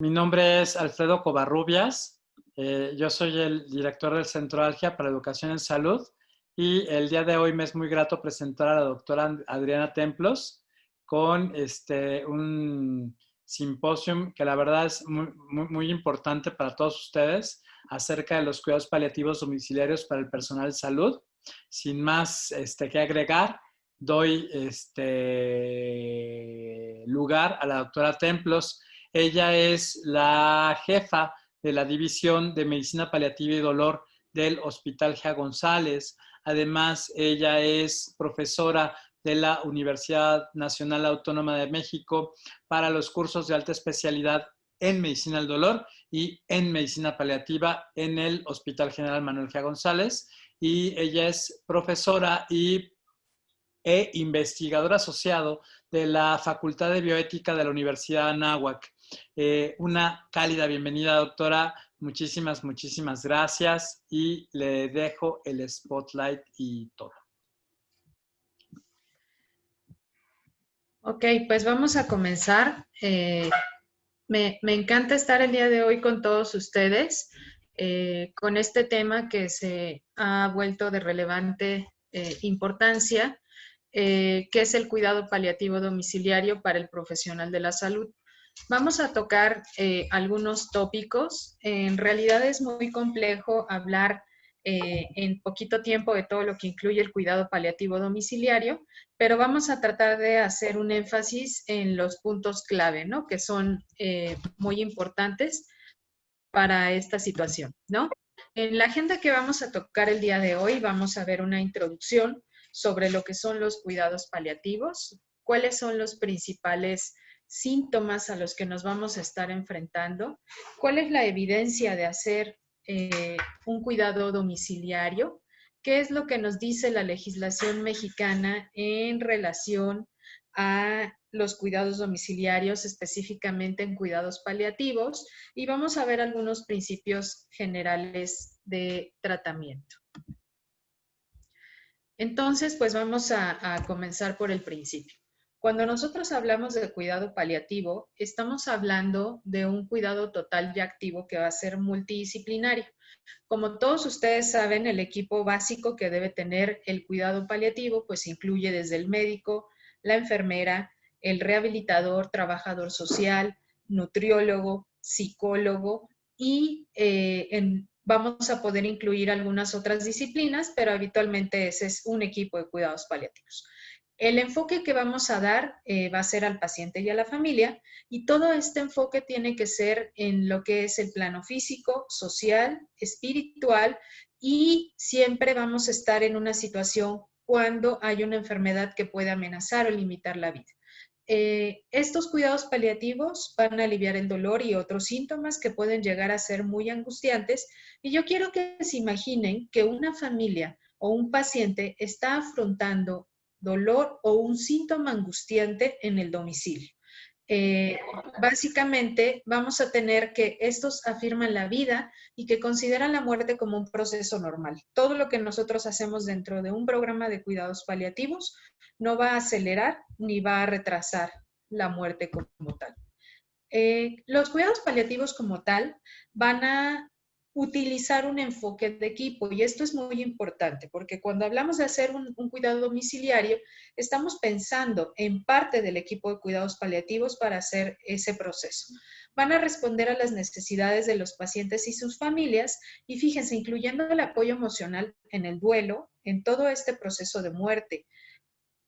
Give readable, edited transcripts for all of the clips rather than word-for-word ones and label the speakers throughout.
Speaker 1: Mi nombre es Alfredo Covarrubias. Yo soy el director del Centro Algia para Educación en Salud y el día de hoy me es muy grato presentar a la doctora Adriana Templos con un simposium que la verdad es muy importante para todos ustedes acerca de los cuidados paliativos domiciliarios para el personal de salud. Sin más que agregar, doy lugar a la doctora Templos. Ella es la jefa de la División de Medicina Paliativa y Dolor del Hospital G. González. Además, ella es profesora de la Universidad Nacional Autónoma de México para los cursos de alta especialidad en Medicina del Dolor y en Medicina Paliativa en el Hospital General Manuel G. González. Y ella es profesora e investigador asociado de la Facultad de Bioética de la Universidad de Anáhuac. Una cálida bienvenida, doctora. Muchísimas gracias y le dejo el spotlight y todo.
Speaker 2: Ok, pues vamos a comenzar. Me encanta estar el día de hoy con todos ustedes, con este tema que se ha vuelto de relevante importancia, que es el cuidado paliativo domiciliario para el profesional de la salud. Vamos a tocar algunos tópicos. En realidad es muy complejo hablar en poquito tiempo de todo lo que incluye el cuidado paliativo domiciliario, pero vamos a tratar de hacer un énfasis en los puntos clave, ¿no? Que son muy importantes para esta situación, ¿no? En la agenda que vamos a tocar el día de hoy vamos a ver una introducción sobre lo que son los cuidados paliativos, cuáles son los principales síntomas a los que nos vamos a estar enfrentando, cuál es la evidencia de hacer un cuidado domiciliario, qué es lo que nos dice la legislación mexicana en relación a los cuidados domiciliarios, específicamente en cuidados paliativos, y vamos a ver algunos principios generales de tratamiento. Entonces, pues vamos a comenzar por el principio. Cuando nosotros hablamos de cuidado paliativo, estamos hablando de un cuidado total y activo que va a ser multidisciplinario. Como todos ustedes saben, el equipo básico que debe tener el cuidado paliativo, pues incluye desde el médico, la enfermera, el rehabilitador, trabajador social, nutriólogo, psicólogo y vamos a poder incluir algunas otras disciplinas, pero habitualmente ese es un equipo de cuidados paliativos. El enfoque que vamos a dar va a ser al paciente y a la familia, y todo este enfoque tiene que ser en lo que es el plano físico, social, espiritual, y siempre vamos a estar en una situación cuando hay una enfermedad que puede amenazar o limitar la vida. Estos cuidados paliativos van a aliviar el dolor y otros síntomas que pueden llegar a ser muy angustiantes, y yo quiero que se imaginen que una familia o un paciente está afrontando dolor o un síntoma angustiante en el domicilio. Básicamente vamos a tener que estos afirman la vida y que consideran la muerte como un proceso normal. Todo lo que nosotros hacemos dentro de un programa de cuidados paliativos no va a acelerar ni va a retrasar la muerte como tal. Los cuidados paliativos como tal van a utilizar un enfoque de equipo, y esto es muy importante porque cuando hablamos de hacer un cuidado domiciliario, estamos pensando en parte del equipo de cuidados paliativos para hacer ese proceso. Van a responder a las necesidades de los pacientes y sus familias, y fíjense, incluyendo el apoyo emocional en el duelo, en todo este proceso de muerte.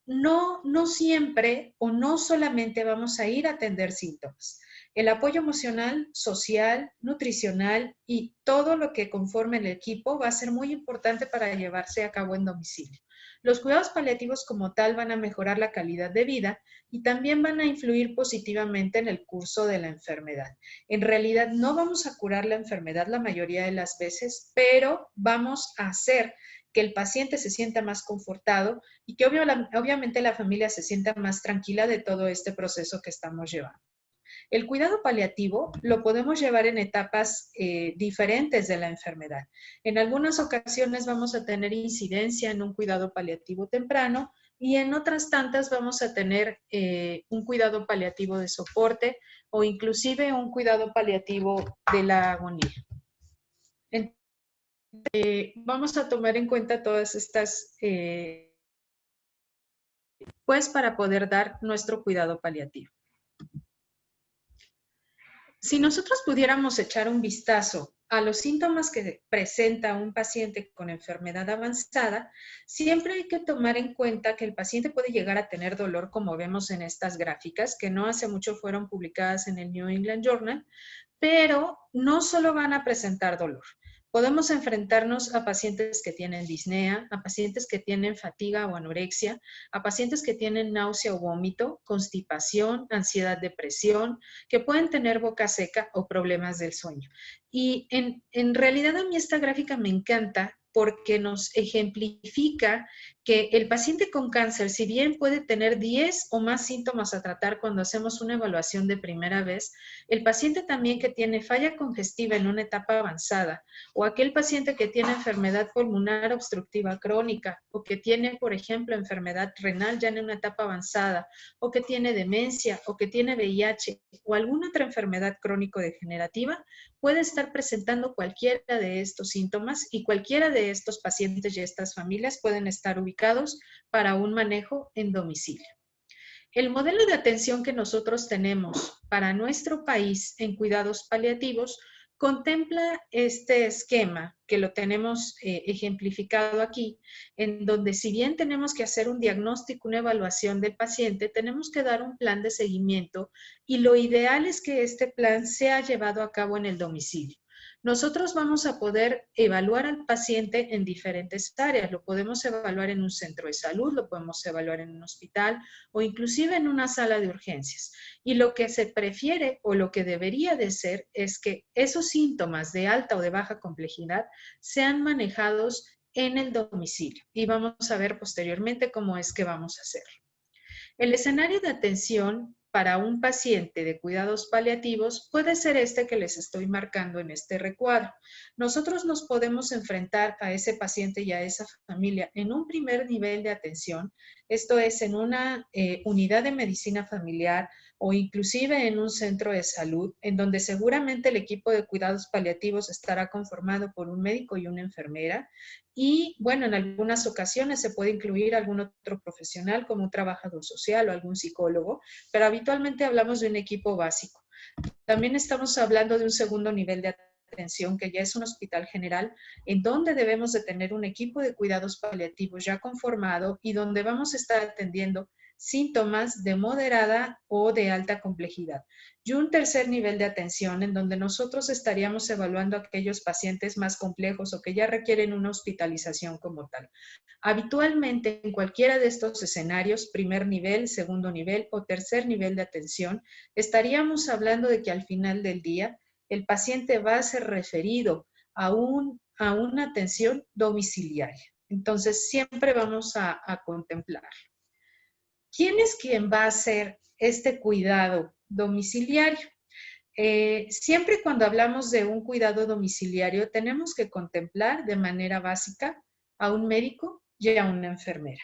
Speaker 2: No siempre o no solamente vamos a ir a atender síntomas. El apoyo emocional, social, nutricional y todo lo que conforme el equipo va a ser muy importante para llevarse a cabo en domicilio. Los cuidados paliativos como tal van a mejorar la calidad de vida y también van a influir positivamente en el curso de la enfermedad. En realidad no vamos a curar la enfermedad la mayoría de las veces, pero vamos a hacer que el paciente se sienta más confortado y que obviamente la familia se sienta más tranquila de todo este proceso que estamos llevando. El cuidado paliativo lo podemos llevar en etapas diferentes de la enfermedad. En algunas ocasiones vamos a tener incidencia en un cuidado paliativo temprano y en otras tantas vamos a tener un cuidado paliativo de soporte o inclusive un cuidado paliativo de la agonía. Vamos a tomar en cuenta todas estas, pues para poder dar nuestro cuidado paliativo. Si nosotros pudiéramos echar un vistazo a los síntomas que presenta un paciente con enfermedad avanzada, siempre hay que tomar en cuenta que el paciente puede llegar a tener dolor, como vemos en estas gráficas, que no hace mucho fueron publicadas en el New England Journal, pero no solo van a presentar dolor. Podemos enfrentarnos a pacientes que tienen disnea, a pacientes que tienen fatiga o anorexia, a pacientes que tienen náusea o vómito, constipación, ansiedad, depresión, que pueden tener boca seca o problemas del sueño. Y en realidad a mí esta gráfica me encanta porque nos ejemplifica que el paciente con cáncer, si bien puede tener 10 o más síntomas a tratar cuando hacemos una evaluación de primera vez, el paciente también que tiene falla congestiva en una etapa avanzada, o aquel paciente que tiene enfermedad pulmonar obstructiva crónica, o que tiene, por ejemplo, enfermedad renal ya en una etapa avanzada, o que tiene demencia, o que tiene VIH, o alguna otra enfermedad crónico-degenerativa, puede estar presentando cualquiera de estos síntomas y cualquiera de estos pacientes y estas familias pueden estar ubicados para un manejo en domicilio. El modelo de atención que nosotros tenemos para nuestro país en cuidados paliativos contempla este esquema que lo tenemos ejemplificado aquí, en donde si bien tenemos que hacer un diagnóstico, una evaluación del paciente, tenemos que dar un plan de seguimiento y lo ideal es que este plan sea llevado a cabo en el domicilio. Nosotros vamos a poder evaluar al paciente en diferentes áreas. Lo podemos evaluar en un centro de salud, lo podemos evaluar en un hospital o inclusive en una sala de urgencias. Y lo que se prefiere o lo que debería de ser es que esos síntomas de alta o de baja complejidad sean manejados en el domicilio. Y vamos a ver posteriormente cómo es que vamos a hacerlo. El escenario de atención para un paciente de cuidados paliativos puede ser este que les estoy marcando en este recuadro. Nosotros nos podemos enfrentar a ese paciente y a esa familia en un primer nivel de atención, esto es en una unidad de medicina familiar o inclusive en un centro de salud, en donde seguramente el equipo de cuidados paliativos estará conformado por un médico y una enfermera. Y bueno, en algunas ocasiones se puede incluir algún otro profesional como un trabajador social o algún psicólogo, pero habitualmente hablamos de un equipo básico. También estamos hablando de un segundo nivel de atención que ya es un hospital general en donde debemos de tener un equipo de cuidados paliativos ya conformado y donde vamos a estar atendiendo síntomas de moderada o de alta complejidad. Y un tercer nivel de atención en donde nosotros estaríamos evaluando a aquellos pacientes más complejos o que ya requieren una hospitalización como tal. Habitualmente en cualquiera de estos escenarios, primer nivel, segundo nivel o tercer nivel de atención, estaríamos hablando de que al final del día el paciente va a ser referido a una atención domiciliaria. Entonces siempre vamos a contemplar. ¿Quién es quien va a hacer este cuidado domiciliario? Siempre cuando hablamos de un cuidado domiciliario tenemos que contemplar de manera básica a un médico y a una enfermera.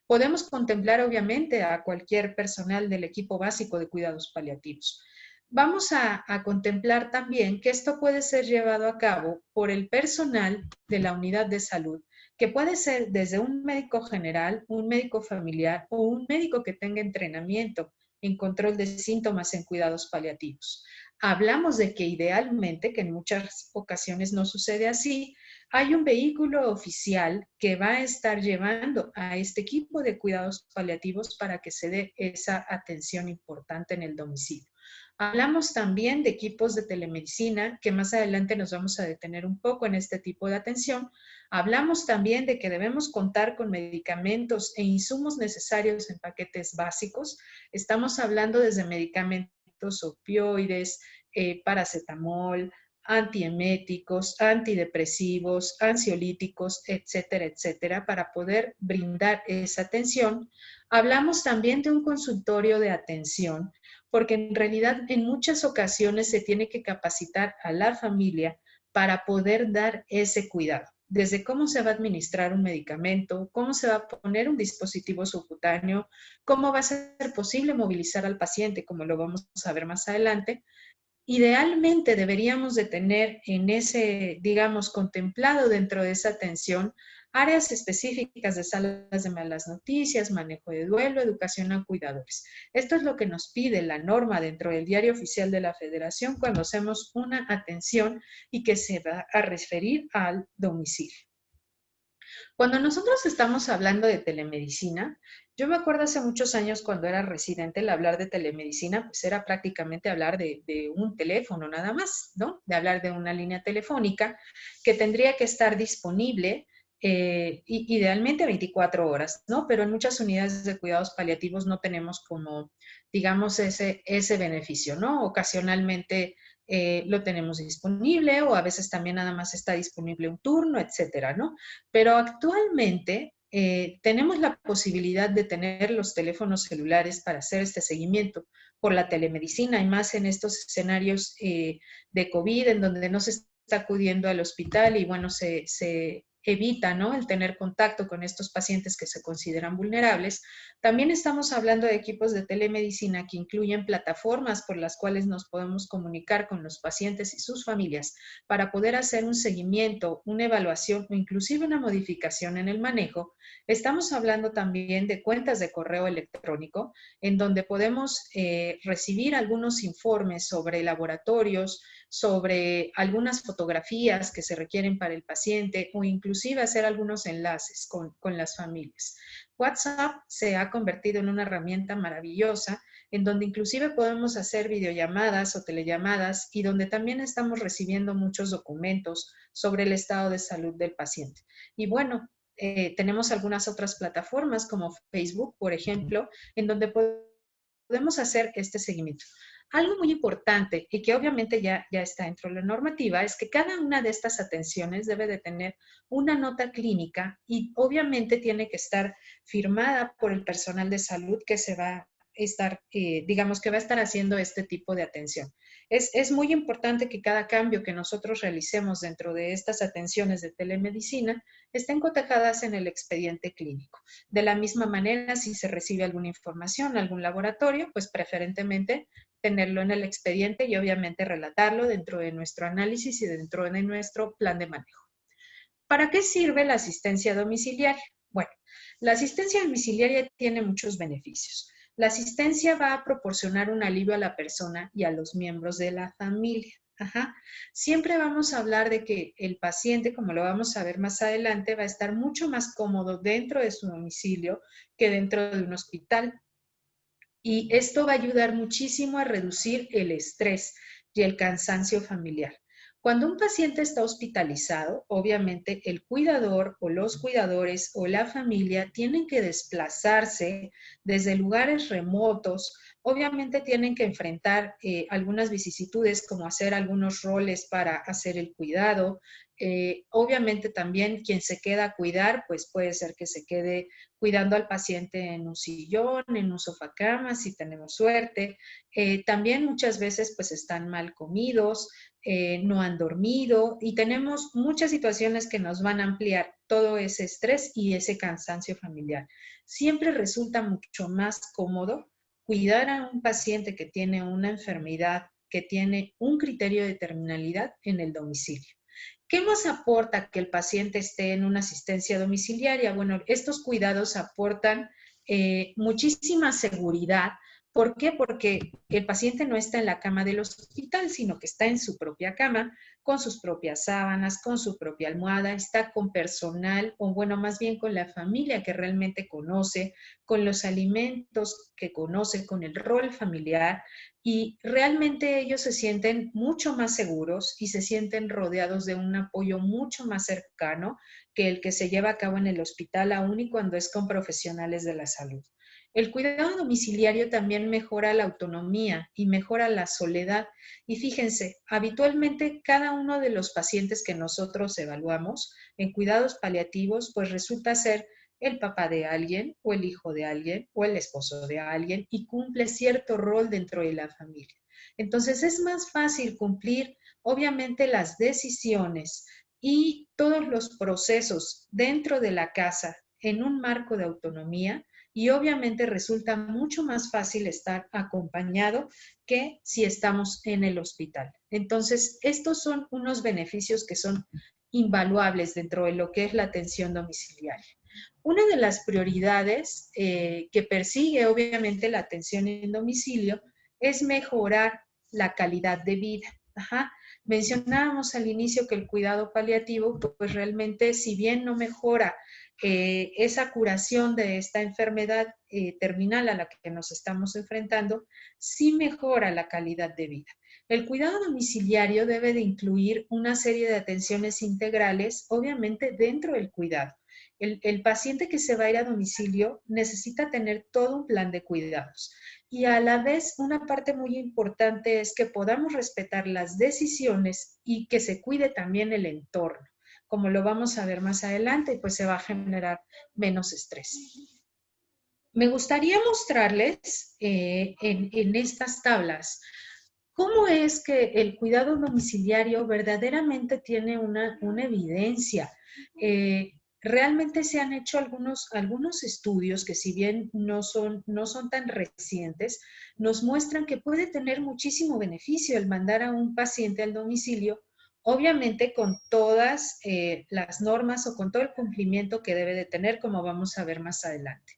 Speaker 2: Podemos contemplar obviamente a cualquier personal del equipo básico de cuidados paliativos. Vamos a contemplar también que esto puede ser llevado a cabo por el personal de la unidad de salud, que puede ser desde un médico general, un médico familiar o un médico que tenga entrenamiento en control de síntomas en cuidados paliativos. Hablamos de que idealmente, que en muchas ocasiones no sucede así, hay un vehículo oficial que va a estar llevando a este equipo de cuidados paliativos para que se dé esa atención importante en el domicilio. Hablamos también de equipos de telemedicina, que más adelante nos vamos a detener un poco en este tipo de atención. Hablamos también de que debemos contar con medicamentos e insumos necesarios en paquetes básicos. Estamos hablando desde medicamentos opioides, paracetamol, antieméticos, antidepresivos, ansiolíticos, etcétera, etcétera, para poder brindar esa atención. Hablamos también de un consultorio de atención, porque en realidad en muchas ocasiones se tiene que capacitar a la familia para poder dar ese cuidado. desde cómo se va a administrar un medicamento, cómo se va a poner un dispositivo subcutáneo, cómo va a ser posible movilizar al paciente, como lo vamos a ver más adelante. Idealmente deberíamos de tener en ese, digamos, contemplado dentro de esa atención áreas específicas de salas de malas noticias, manejo de duelo, educación a cuidadores. Esto es lo que nos pide la norma dentro del Diario Oficial de la Federación cuando hacemos una atención y que se va a referir al domicilio. Cuando nosotros estamos hablando de telemedicina, yo me acuerdo hace muchos años cuando era residente, el hablar de telemedicina, pues era prácticamente hablar de un teléfono nada más, ¿no? De hablar de una línea telefónica que tendría que estar disponible idealmente 24 horas, ¿no? Pero en muchas unidades de cuidados paliativos no tenemos como, digamos, ese beneficio, ¿no? Ocasionalmente lo tenemos disponible o a veces también nada más está disponible un turno, etcétera, ¿no? Pero actualmente tenemos la posibilidad de tener los teléfonos celulares para hacer este seguimiento por la telemedicina y más en estos escenarios de COVID en donde no se está acudiendo al hospital y bueno, se evita, ¿no?, el tener contacto con estos pacientes que se consideran vulnerables. También estamos hablando de equipos de telemedicina que incluyen plataformas por las cuales nos podemos comunicar con los pacientes y sus familias para poder hacer un seguimiento, una evaluación o inclusive una modificación en el manejo. Estamos hablando también de cuentas de correo electrónico en donde podemos recibir algunos informes sobre laboratorios, sobre algunas fotografías que se requieren para el paciente o inclusive hacer algunos enlaces con las familias. WhatsApp se ha convertido en una herramienta maravillosa en donde inclusive podemos hacer videollamadas o telellamadas y donde también estamos recibiendo muchos documentos sobre el estado de salud del paciente. Y bueno, tenemos algunas otras plataformas como Facebook, por ejemplo, en donde podemos hacer este seguimiento. Algo muy importante y que obviamente ya está dentro de la normativa es que cada una de estas atenciones debe de tener una nota clínica y obviamente tiene que estar firmada por el personal de salud que se va a estar, digamos que va a estar haciendo este tipo de atención. Es muy importante que cada cambio que nosotros realicemos dentro de estas atenciones de telemedicina estén cotejadas en el expediente clínico. De la misma manera, si se recibe alguna información, algún laboratorio, pues preferentemente tenerlo en el expediente y obviamente relatarlo dentro de nuestro análisis y dentro de nuestro plan de manejo. ¿Para qué sirve la asistencia domiciliaria? Bueno, la asistencia domiciliaria tiene muchos beneficios. La asistencia va a proporcionar un alivio a la persona y a los miembros de la familia. Ajá. Siempre vamos a hablar de que el paciente, como lo vamos a ver más adelante, va a estar mucho más cómodo dentro de su domicilio que dentro de un hospital. Y esto va a ayudar muchísimo a reducir el estrés y el cansancio familiar. Cuando un paciente está hospitalizado, obviamente el cuidador o los cuidadores o la familia tienen que desplazarse desde lugares remotos. Obviamente tienen que enfrentar algunas vicisitudes como hacer algunos roles para hacer el cuidado. Obviamente también quien se queda a cuidar, pues puede ser que se quede cuidando al paciente en un sillón, en un sofacama, si tenemos suerte. También muchas veces pues están mal comidos, no han dormido y tenemos muchas situaciones que nos van a ampliar todo ese estrés y ese cansancio familiar. Siempre resulta mucho más cómodo cuidar a un paciente que tiene una enfermedad, que tiene un criterio de terminalidad en el domicilio. ¿Qué más aporta que el paciente esté en una asistencia domiciliaria? Bueno, estos cuidados aportan muchísima seguridad. ¿Por qué? Porque el paciente no está en la cama del hospital, sino que está en su propia cama, con sus propias sábanas, con su propia almohada, está con personal, o bueno, más bien con la familia que realmente conoce, con los alimentos que conoce, con el rol familiar, y realmente ellos se sienten mucho más seguros y se sienten rodeados de un apoyo mucho más cercano que el que se lleva a cabo en el hospital, aún y cuando es con profesionales de la salud. El cuidado domiciliario también mejora la autonomía y mejora la soledad. Y fíjense, habitualmente cada uno de los pacientes que nosotros evaluamos en cuidados paliativos, pues resulta ser el papá de alguien o el hijo de alguien o el esposo de alguien y cumple cierto rol dentro de la familia. Entonces es más fácil cumplir, obviamente, las decisiones y todos los procesos dentro de la casa en un marco de autonomía, y obviamente resulta mucho más fácil estar acompañado que si estamos en el hospital. Entonces, estos son unos beneficios que son invaluables dentro de lo que es la atención domiciliaria. Una de las prioridades que persigue obviamente la atención en domicilio es mejorar la calidad de vida. Ajá. Mencionábamos al inicio que el cuidado paliativo, pues realmente, si bien no mejora esa curación de esta enfermedad terminal a la que nos estamos enfrentando, sí mejora la calidad de vida. El cuidado domiciliario debe de incluir una serie de atenciones integrales, obviamente dentro del cuidado. El paciente que se va a ir a domicilio necesita tener todo un plan de cuidados. Y a la vez, una parte muy importante es que podamos respetar las decisiones y que se cuide también el entorno, como lo vamos a ver más adelante, y pues se va a generar menos estrés. Me gustaría mostrarles en estas tablas cómo es que el cuidado domiciliario verdaderamente tiene una evidencia. Realmente se han hecho algunos estudios que, si bien no son tan recientes, nos muestran que puede tener muchísimo beneficio el mandar a un paciente al domicilio, obviamente con todas las normas o con todo el cumplimiento que debe de tener, como vamos a ver más adelante.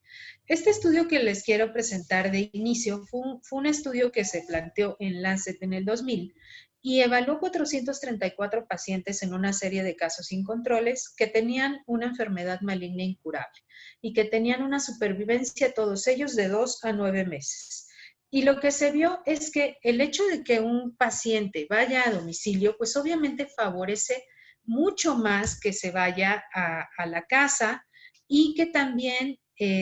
Speaker 2: Este estudio que les quiero presentar de inicio fue un estudio que se planteó en Lancet en el 2000 y evaluó 434 pacientes en una serie de casos sin controles que tenían una enfermedad maligna incurable y que tenían una supervivencia, todos ellos, de 2 a 9 meses. Y lo que se vio es que el hecho de que un paciente vaya a domicilio, pues obviamente favorece mucho más que se vaya a la casa, y que también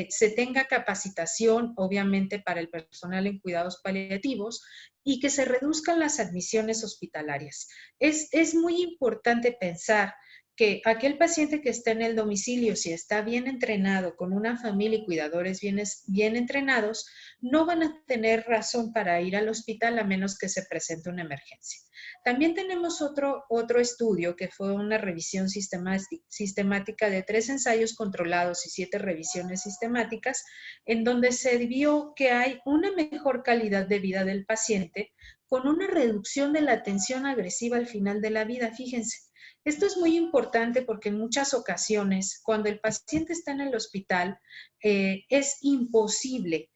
Speaker 2: se tenga capacitación, obviamente, para el personal en cuidados paliativos, y que se reduzcan las admisiones hospitalarias. Es muy importante pensar que aquel paciente que está en el domicilio, si está bien entrenado, con una familia y cuidadores bien entrenados, no van a tener razón para ir al hospital a menos que se presente una emergencia. También tenemos otro estudio que fue una revisión sistemática de 3 ensayos controlados y 7 revisiones sistemáticas, en donde se vio que hay una mejor calidad de vida del paciente con una reducción de la tensión agresiva al final de la vida. Fíjense, esto es muy importante porque en muchas ocasiones, cuando el paciente está en el hospital, es imposible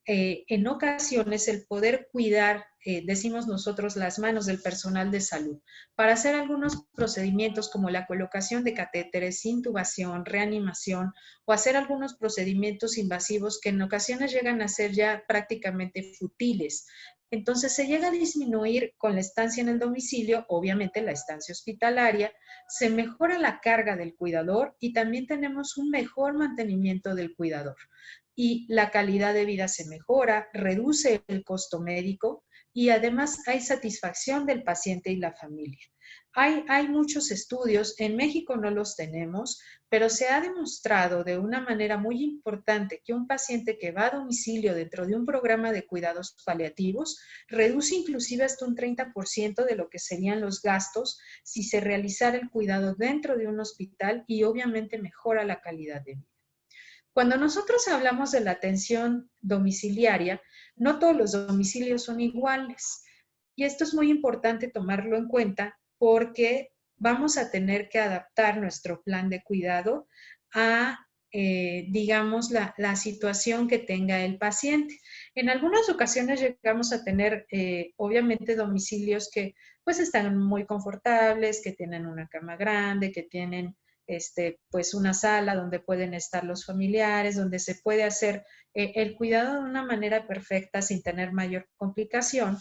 Speaker 2: en ocasiones el poder cuidar, decimos nosotros, las manos del personal de salud para hacer algunos procedimientos como la colocación de catéteres, intubación, reanimación, o hacer algunos procedimientos invasivos que en ocasiones llegan a ser ya prácticamente futiles. Entonces se llega a disminuir con la estancia en el domicilio, obviamente la estancia hospitalaria, se mejora la carga del cuidador y también tenemos un mejor mantenimiento del cuidador. Y la calidad de vida se mejora, reduce el costo médico y además hay satisfacción del paciente y la familia. Hay muchos estudios, en México no los tenemos, pero se ha demostrado de una manera muy importante que un paciente que va a domicilio dentro de un programa de cuidados paliativos reduce inclusive hasta un 30% de lo que serían los gastos si se realizara el cuidado dentro de un hospital, y obviamente mejora la calidad de vida. Cuando nosotros hablamos de la atención domiciliaria, no todos los domicilios son iguales. Y esto es muy importante tomarlo en cuenta porque vamos a tener que adaptar nuestro plan de cuidado a, digamos, la situación que tenga el paciente. En algunas ocasiones llegamos a tener, obviamente, domicilios que pues están muy confortables, que tienen una cama grande, que tienen pues una sala donde pueden estar los familiares, donde se puede hacer el cuidado de una manera perfecta sin tener mayor complicación.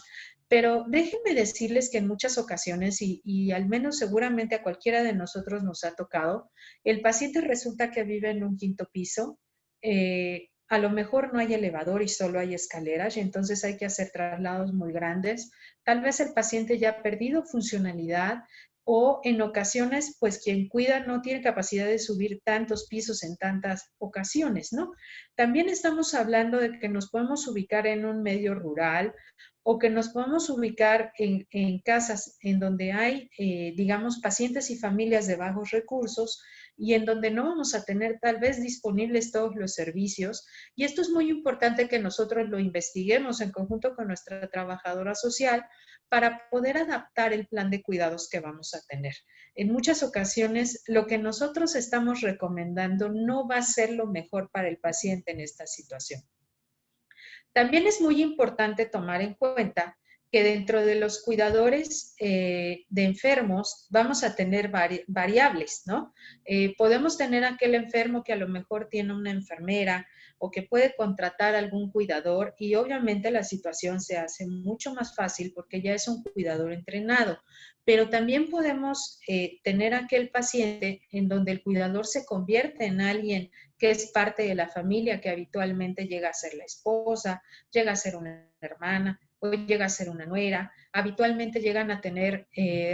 Speaker 2: Pero déjenme decirles que en muchas ocasiones, y al menos seguramente a cualquiera de nosotros nos ha tocado, el paciente resulta que vive en un quinto piso, a lo mejor no hay elevador y solo hay escaleras, y entonces hay que hacer traslados muy grandes. Tal vez el paciente ya ha perdido funcionalidad, o en ocasiones, pues quien cuida no tiene capacidad de subir tantos pisos en tantas ocasiones, ¿no? También estamos hablando de que nos podemos ubicar en un medio rural o que nos podemos ubicar en casas en donde hay, digamos, pacientes y familias de bajos recursos y en donde no vamos a tener tal vez disponibles todos los servicios. Y esto es muy importante que nosotros lo investiguemos en conjunto con nuestra trabajadora social para poder adaptar el plan de cuidados que vamos a tener. En muchas ocasiones, lo que nosotros estamos recomendando no va a ser lo mejor para el paciente en esta situación. También es muy importante tomar en cuenta que dentro de los cuidadores de enfermos vamos a tener variables, ¿no? Podemos tener aquel enfermo que a lo mejor tiene una enfermera o que puede contratar algún cuidador y obviamente la situación se hace mucho más fácil porque ya es un cuidador entrenado. Pero también podemos tener aquel paciente en donde el cuidador se convierte en alguien que es parte de la familia, que habitualmente llega a ser la esposa, llega a ser una hermana o llega a ser una nuera. Habitualmente llegan a tener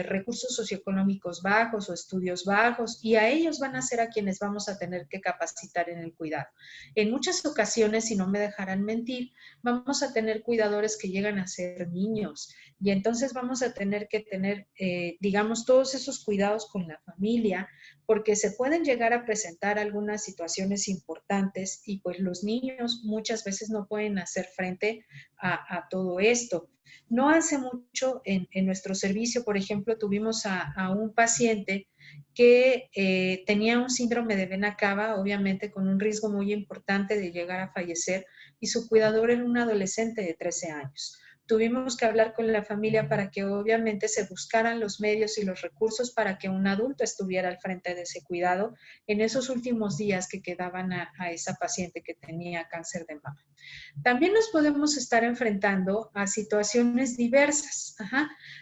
Speaker 2: recursos socioeconómicos bajos o estudios bajos y a ellos van a ser a quienes vamos a tener que capacitar en el cuidado. En muchas ocasiones, si no me dejarán mentir, vamos a tener cuidadores que llegan a ser niños y entonces vamos a tener que tener, digamos, todos esos cuidados con la familia, porque se pueden llegar a presentar algunas situaciones importantes y pues los niños muchas veces no pueden hacer frente a todo esto. No hace mucho en nuestro servicio, por ejemplo, tuvimos a un paciente que tenía un síndrome de vena cava, obviamente con un riesgo muy importante de llegar a fallecer, y su cuidador era un adolescente de 13 años. Tuvimos que hablar con la familia para que obviamente se buscaran los medios y los recursos para que un adulto estuviera al frente de ese cuidado en esos últimos días que quedaban a esa paciente que tenía cáncer de mama. También nos podemos estar enfrentando a situaciones diversas,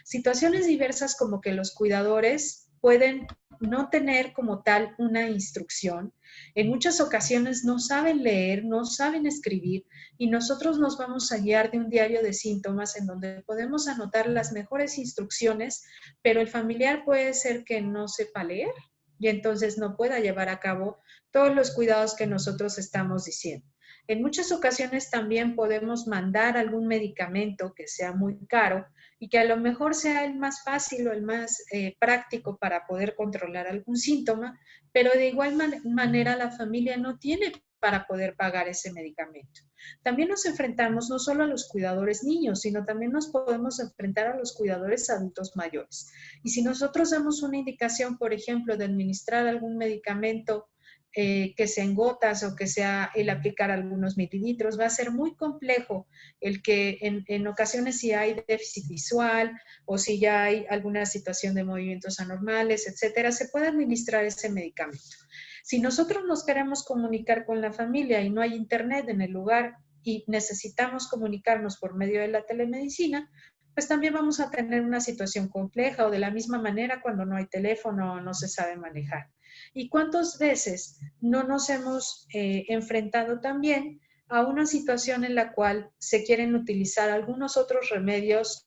Speaker 2: situaciones diversas como que los cuidadores pueden no tener como tal una instrucción. En muchas ocasiones no saben leer, no saben escribir y nosotros nos vamos a guiar de un diario de síntomas en donde podemos anotar las mejores instrucciones, pero el familiar puede ser que no sepa leer y entonces no pueda llevar a cabo todos los cuidados que nosotros estamos diciendo. En muchas ocasiones también podemos mandar algún medicamento que sea muy caro y que a lo mejor sea el más fácil o el más práctico para poder controlar algún síntoma, pero de igual manera la familia no tiene para poder pagar ese medicamento. También nos enfrentamos no solo a los cuidadores niños, sino también nos podemos enfrentar a los cuidadores adultos mayores. Y si nosotros damos una indicación, por ejemplo, de administrar algún medicamento que sea en gotas o que sea el aplicar algunos mililitros, va a ser muy complejo el que en ocasiones si hay déficit visual o si ya hay alguna situación de movimientos anormales, etcétera, se puede administrar ese medicamento. Si nosotros nos queremos comunicar con la familia y no hay internet en el lugar y necesitamos comunicarnos por medio de la telemedicina, pues también vamos a tener una situación compleja o de la misma manera cuando no hay teléfono o no se sabe manejar. ¿Y cuántas veces no nos hemos enfrentado también a una situación en la cual se quieren utilizar algunos otros remedios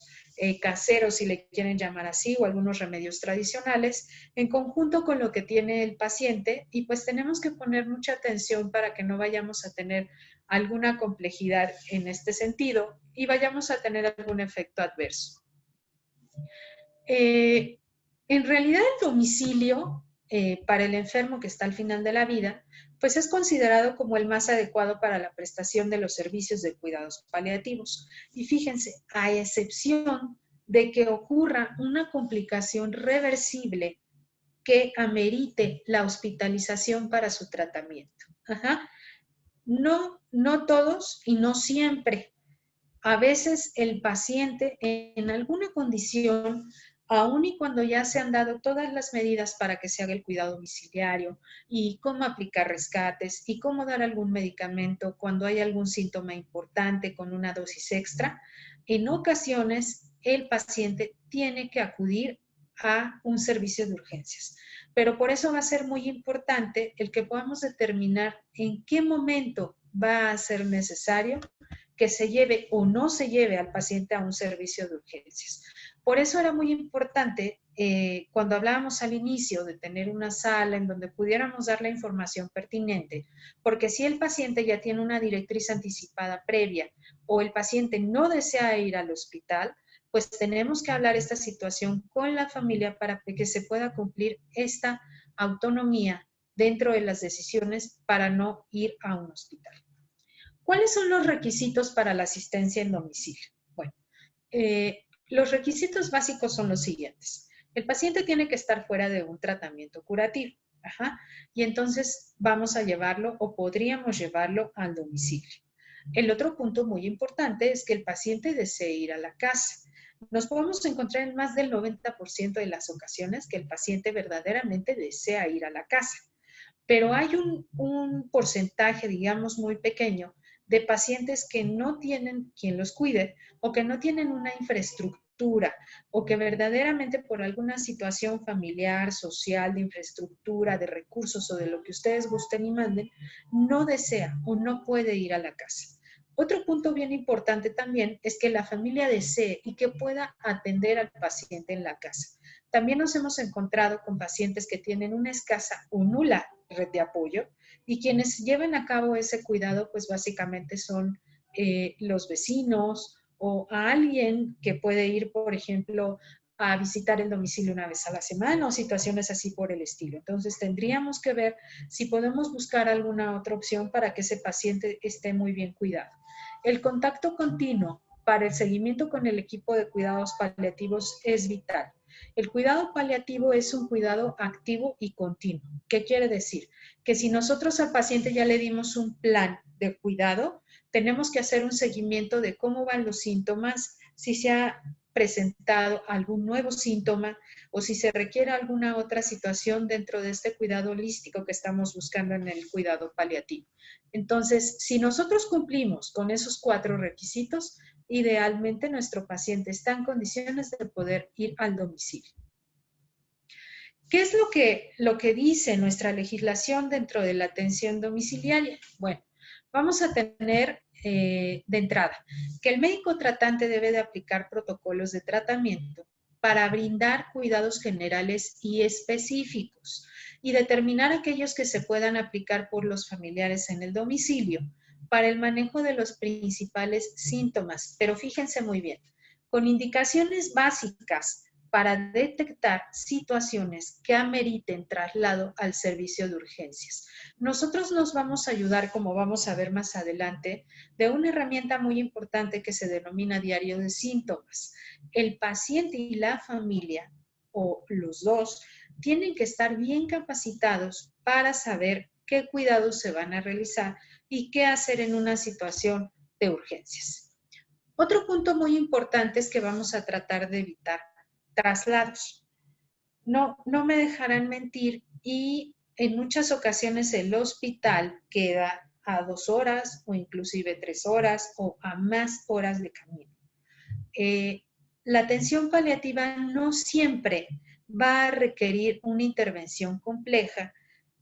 Speaker 2: caseros, si le quieren llamar así, o algunos remedios tradicionales, en conjunto con lo que tiene el paciente? Y pues tenemos que poner mucha atención para que no vayamos a tener alguna complejidad en este sentido y vayamos a tener algún efecto adverso. En realidad el domicilio para el enfermo que está al final de la vida, pues es considerado como el más adecuado para la prestación de los servicios de cuidados paliativos. Y fíjense, a excepción de que ocurra una complicación reversible que amerite la hospitalización para su tratamiento. No todos y no siempre. A veces el paciente en alguna condición, aun y cuando ya se han dado todas las medidas para que se haga el cuidado domiciliario y cómo aplicar rescates y cómo dar algún medicamento cuando hay algún síntoma importante con una dosis extra, en ocasiones el paciente tiene que acudir a un servicio de urgencias. Pero por eso va a ser muy importante el que podamos determinar en qué momento va a ser necesario que se lleve o no se lleve al paciente a un servicio de urgencias. Por eso era muy importante cuando hablábamos al inicio de tener una sala en donde pudiéramos dar la información pertinente, porque si el paciente ya tiene una directriz anticipada previa o el paciente no desea ir al hospital, pues tenemos que hablar esta situación con la familia para que se pueda cumplir esta autonomía dentro de las decisiones para no ir a un hospital. ¿Cuáles son los requisitos para la asistencia en domicilio? Bueno, los requisitos básicos son los siguientes. El paciente tiene que estar fuera de un tratamiento curativo. Y entonces vamos a llevarlo o podríamos llevarlo al domicilio. El otro punto muy importante es que el paciente desee ir a la casa. Nos podemos encontrar en más del 90% de las ocasiones que el paciente verdaderamente desea ir a la casa. Pero hay un porcentaje, digamos, muy pequeño de pacientes que no tienen quien los cuide o que no tienen una infraestructura o que verdaderamente por alguna situación familiar, social, de infraestructura, de recursos o de lo que ustedes gusten y manden, no desea o no puede ir a la casa. Otro punto bien importante también es que la familia desee y que pueda atender al paciente en la casa. También nos hemos encontrado con pacientes que tienen una escasa o nula red de apoyo y quienes llevan a cabo ese cuidado pues básicamente son los vecinos o a alguien que puede ir, por ejemplo, a visitar el domicilio una vez a la semana o situaciones así por el estilo. Entonces tendríamos que ver si podemos buscar alguna otra opción para que ese paciente esté muy bien cuidado. El contacto continuo para el seguimiento con el equipo de cuidados paliativos es vital. El cuidado paliativo es un cuidado activo y continuo. ¿Qué quiere decir? Que si nosotros al paciente ya le dimos un plan de cuidado, tenemos que hacer un seguimiento de cómo van los síntomas, si se ha presentado algún nuevo síntoma o si se requiere alguna otra situación dentro de este cuidado holístico que estamos buscando en el cuidado paliativo. Entonces, si nosotros cumplimos con esos 4 requisitos, idealmente nuestro paciente está en condiciones de poder ir al domicilio. ¿Qué es lo que dice nuestra legislación dentro de la atención domiciliaria? Bueno, vamos a tener de entrada que el médico tratante debe de aplicar protocolos de tratamiento para brindar cuidados generales y específicos y determinar aquellos que se puedan aplicar por los familiares en el domicilio para el manejo de los principales síntomas. Pero fíjense muy bien, con indicaciones básicas para detectar situaciones que ameriten traslado al servicio de urgencias. Nosotros nos vamos a ayudar, como vamos a ver más adelante, de una herramienta muy importante que se denomina diario de síntomas. El paciente y la familia, o los dos, tienen que estar bien capacitados para saber qué cuidados se van a realizar y qué hacer en una situación de urgencias. Otro punto muy importante es que vamos a tratar de evitar traslados. No me dejarán mentir y en muchas ocasiones el hospital queda a 2 horas o inclusive 3 horas o a más horas de camino. La atención paliativa no siempre va a requerir una intervención compleja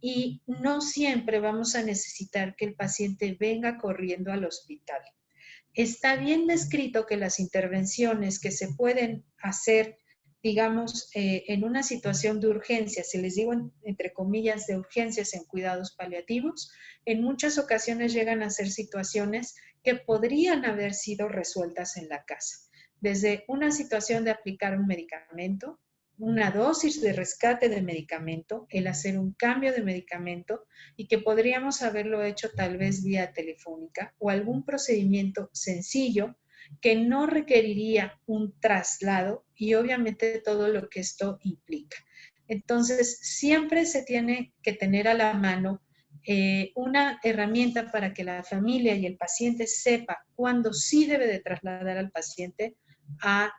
Speaker 2: y no siempre vamos a necesitar que el paciente venga corriendo al hospital. Está bien descrito que las intervenciones que se pueden hacer, digamos, en una situación de urgencia, si les digo entre comillas de urgencias en cuidados paliativos, en muchas ocasiones llegan a ser situaciones que podrían haber sido resueltas en la casa. Desde una situación de aplicar un medicamento, una dosis de rescate de medicamento, el hacer un cambio de medicamento y que podríamos haberlo hecho tal vez vía telefónica o algún procedimiento sencillo que no requeriría un traslado y obviamente todo lo que esto implica. Entonces, siempre se tiene que tener a la mano una herramienta para que la familia y el paciente sepa cuándo sí debe de trasladar al paciente a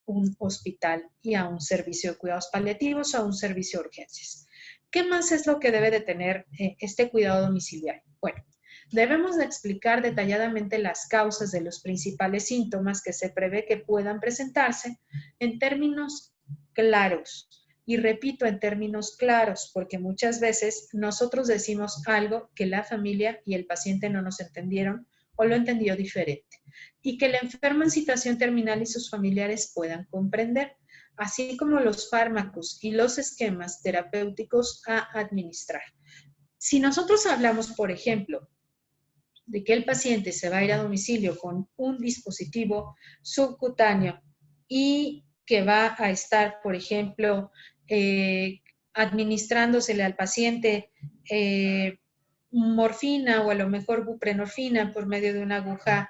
Speaker 2: un hospital y a un servicio de cuidados paliativos o a un servicio de urgencias. ¿Qué más es lo que debe de tener este cuidado domiciliario? Bueno, debemos de explicar detalladamente las causas de los principales síntomas que se prevé que puedan presentarse en términos claros. Y repito, en términos claros, porque muchas veces nosotros decimos algo que la familia y el paciente no nos entendieron o lo entendió diferente. Y que el enfermo en situación terminal y sus familiares puedan comprender. así como los fármacos y los esquemas terapéuticos a administrar. Si nosotros hablamos, por ejemplo, de que el paciente se va a ir a domicilio con un dispositivo subcutáneo y que va a estar, por ejemplo, administrándosele al paciente morfina o a lo mejor buprenorfina por medio de una aguja,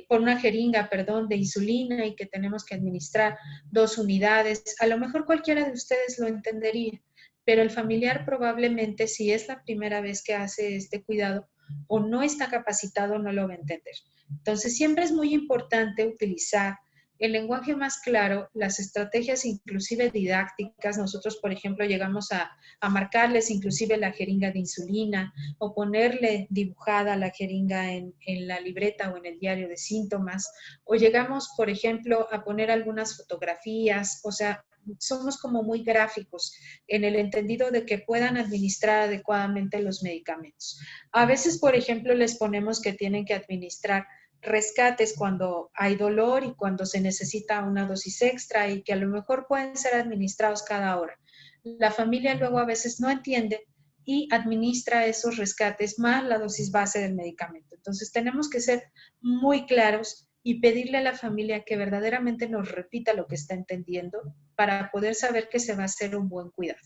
Speaker 2: por una jeringa, perdón, de insulina y que tenemos que administrar 2 unidades. A lo mejor cualquiera de ustedes lo entendería, pero el familiar probablemente, si es la primera vez que hace este cuidado o no está capacitado, no lo va a entender. Entonces, siempre es muy importante utilizar el lenguaje más claro, las estrategias inclusive didácticas. Nosotros, por ejemplo, llegamos a marcarles inclusive la jeringa de insulina o ponerle dibujada la jeringa en la libreta o en el diario de síntomas, o llegamos, por ejemplo, a poner algunas fotografías, o sea, somos como muy gráficos en el entendido de que puedan administrar adecuadamente los medicamentos. A veces, por ejemplo, les ponemos que tienen que administrar rescates cuando hay dolor y cuando se necesita una dosis extra y que a lo mejor pueden ser administrados cada hora. La familia luego a veces no entiende y administra esos rescates más la dosis base del medicamento. Entonces tenemos que ser muy claros y pedirle a la familia que verdaderamente nos repita lo que está entendiendo para poder saber que se va a hacer un buen cuidado.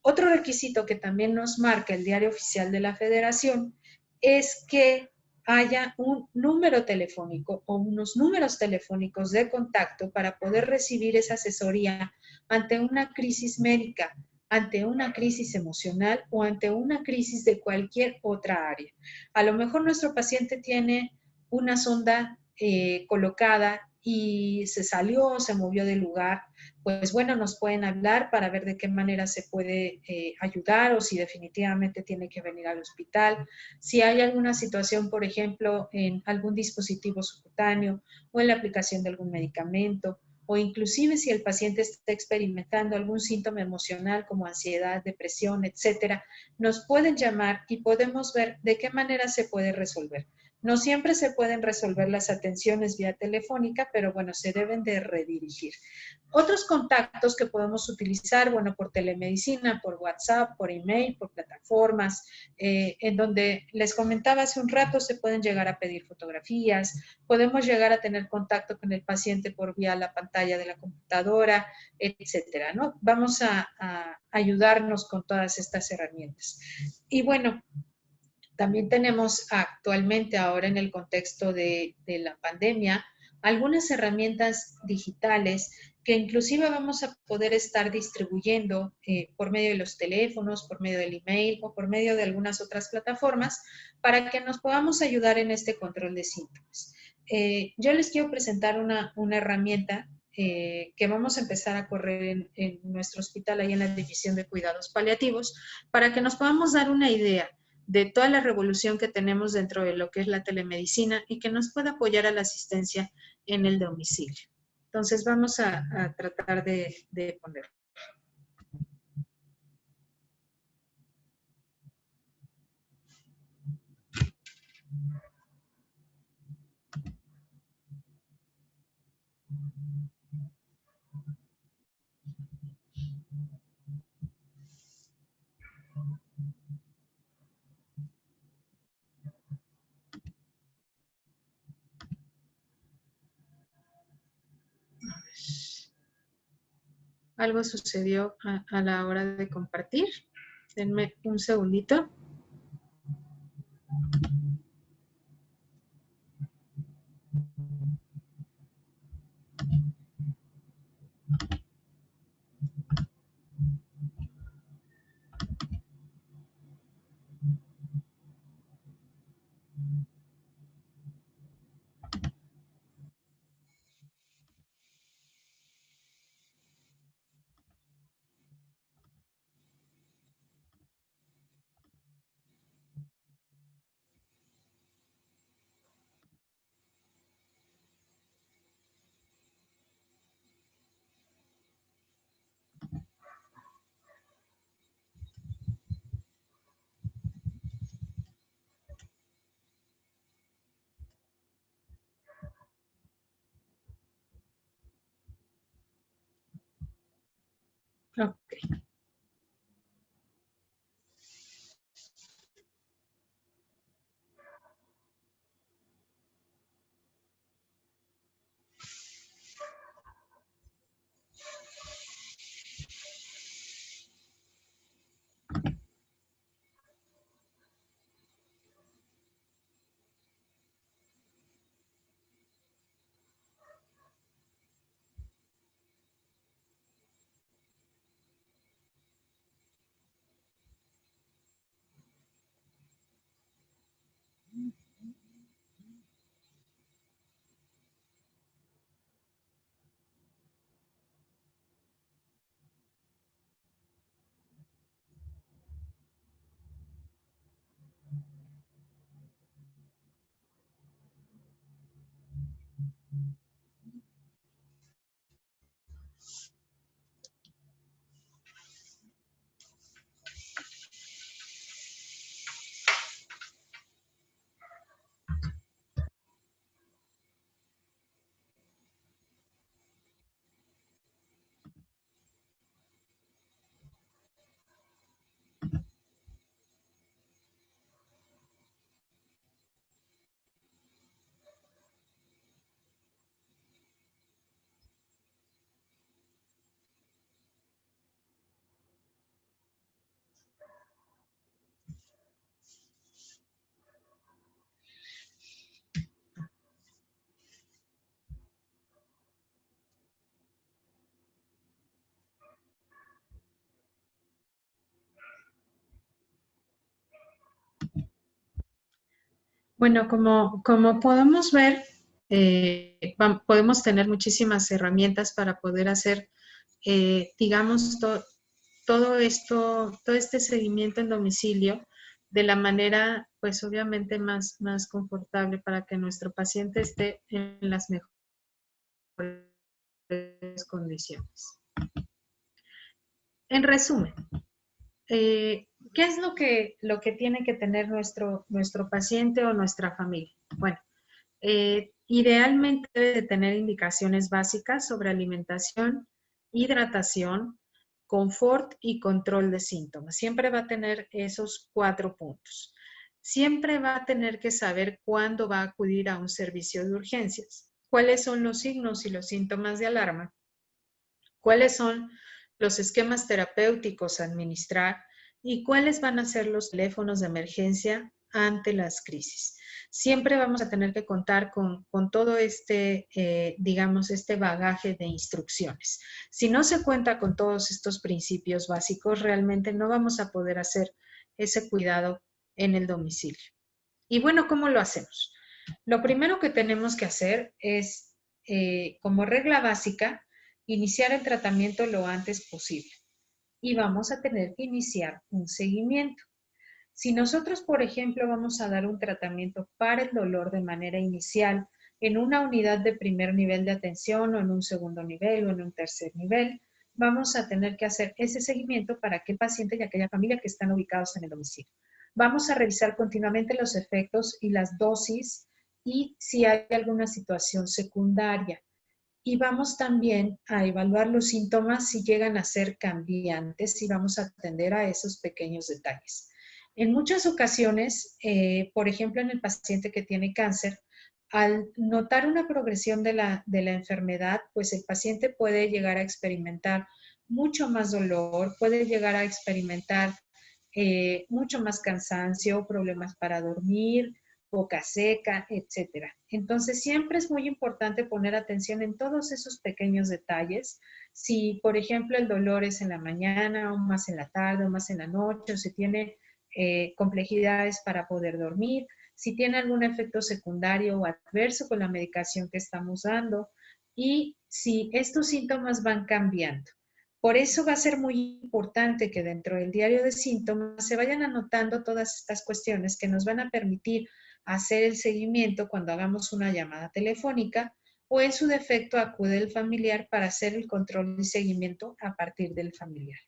Speaker 2: Otro requisito que también nos marca el Diario Oficial de la Federación es que haya un número telefónico o unos números telefónicos de contacto para poder recibir esa asesoría ante una crisis médica, ante una crisis emocional o ante una crisis de cualquier otra área. A lo mejor nuestro paciente tiene una sonda colocada y se salió, se movió del lugar, pues bueno, nos pueden hablar para ver de qué manera se puede ayudar o si definitivamente tiene que venir al hospital. Si hay alguna situación, por ejemplo, en algún dispositivo subcutáneo o en la aplicación de algún medicamento, o inclusive si el paciente está experimentando algún síntoma emocional como ansiedad, depresión, etcétera, nos pueden llamar y podemos ver de qué manera se puede resolver. No siempre se pueden resolver las atenciones vía telefónica, pero bueno, se deben de redirigir. Otros contactos que podemos utilizar, bueno, por telemedicina, por WhatsApp, por email, por plataformas, en donde les comentaba hace un rato, se pueden llegar a pedir fotografías, podemos llegar a tener contacto con el paciente por vía la pantalla de la computadora, etcétera, ¿no? Vamos a ayudarnos con todas estas herramientas. Y bueno, también tenemos actualmente, ahora en el contexto de la pandemia, algunas herramientas digitales que inclusive vamos a poder estar distribuyendo por medio de los teléfonos, por medio del email o por medio de algunas otras plataformas para que nos podamos ayudar en este control de síntomas. Yo les quiero presentar una herramienta que vamos a empezar a correr en nuestro hospital, ahí en la División de Cuidados Paliativos, para que nos podamos dar una idea de toda la revolución que tenemos dentro de lo que es la telemedicina y que nos pueda apoyar a la asistencia en el domicilio. Entonces vamos a tratar de ponerlo. Algo sucedió a la hora de compartir. Denme un segundito. Ok. Bueno, como podemos ver, podemos tener muchísimas herramientas para poder hacer, digamos, todo esto, todo este seguimiento en domicilio de la manera, pues obviamente más confortable para que nuestro paciente esté en las mejores condiciones. En resumen, ¿qué es lo que tiene que tener nuestro paciente o nuestra familia? Bueno, idealmente debe de tener indicaciones básicas sobre alimentación, hidratación, confort y control de síntomas. Siempre va a tener esos 4 puntos. Siempre va a tener que saber cuándo va a acudir a un servicio de urgencias, cuáles son los signos y los síntomas de alarma, cuáles son los esquemas terapéuticos a administrar y cuáles van a ser los teléfonos de emergencia ante las crisis. Siempre vamos a tener que contar con todo este, digamos, este bagaje de instrucciones. Si no se cuenta con todos estos principios básicos, realmente no vamos a poder hacer ese cuidado en el domicilio. Y bueno, ¿cómo lo hacemos? Lo primero que tenemos que hacer es, como regla básica, iniciar el tratamiento lo antes posible. Y vamos a tener que iniciar un seguimiento. Si nosotros, por ejemplo, vamos a dar un tratamiento para el dolor de manera inicial en una unidad de primer nivel de atención o en un segundo nivel o en un tercer nivel, vamos a tener que hacer ese seguimiento para aquel paciente y aquella familia que están ubicados en el domicilio. Vamos a revisar continuamente los efectos y las dosis y si hay alguna situación secundaria. Y vamos también a evaluar los síntomas si llegan a ser cambiantes y vamos a atender a esos pequeños detalles. En muchas ocasiones, por ejemplo, en el paciente que tiene cáncer, al notar una progresión de la enfermedad, pues el paciente puede llegar a experimentar mucho más dolor, puede llegar a experimentar mucho más cansancio, problemas para dormir, boca seca, etcétera. Entonces, siempre es muy importante poner atención en todos esos pequeños detalles. Si, por ejemplo, el dolor es en la mañana, o más en la tarde, o más en la noche, o si tiene complejidades para poder dormir, si tiene algún efecto secundario o adverso con la medicación que estamos dando, y si estos síntomas van cambiando. Por eso va a ser muy importante que dentro del diario de síntomas se vayan anotando todas estas cuestiones que nos van a permitir hacer el seguimiento cuando hagamos una llamada telefónica o en su defecto acude el familiar para hacer el control y seguimiento a partir del familiar.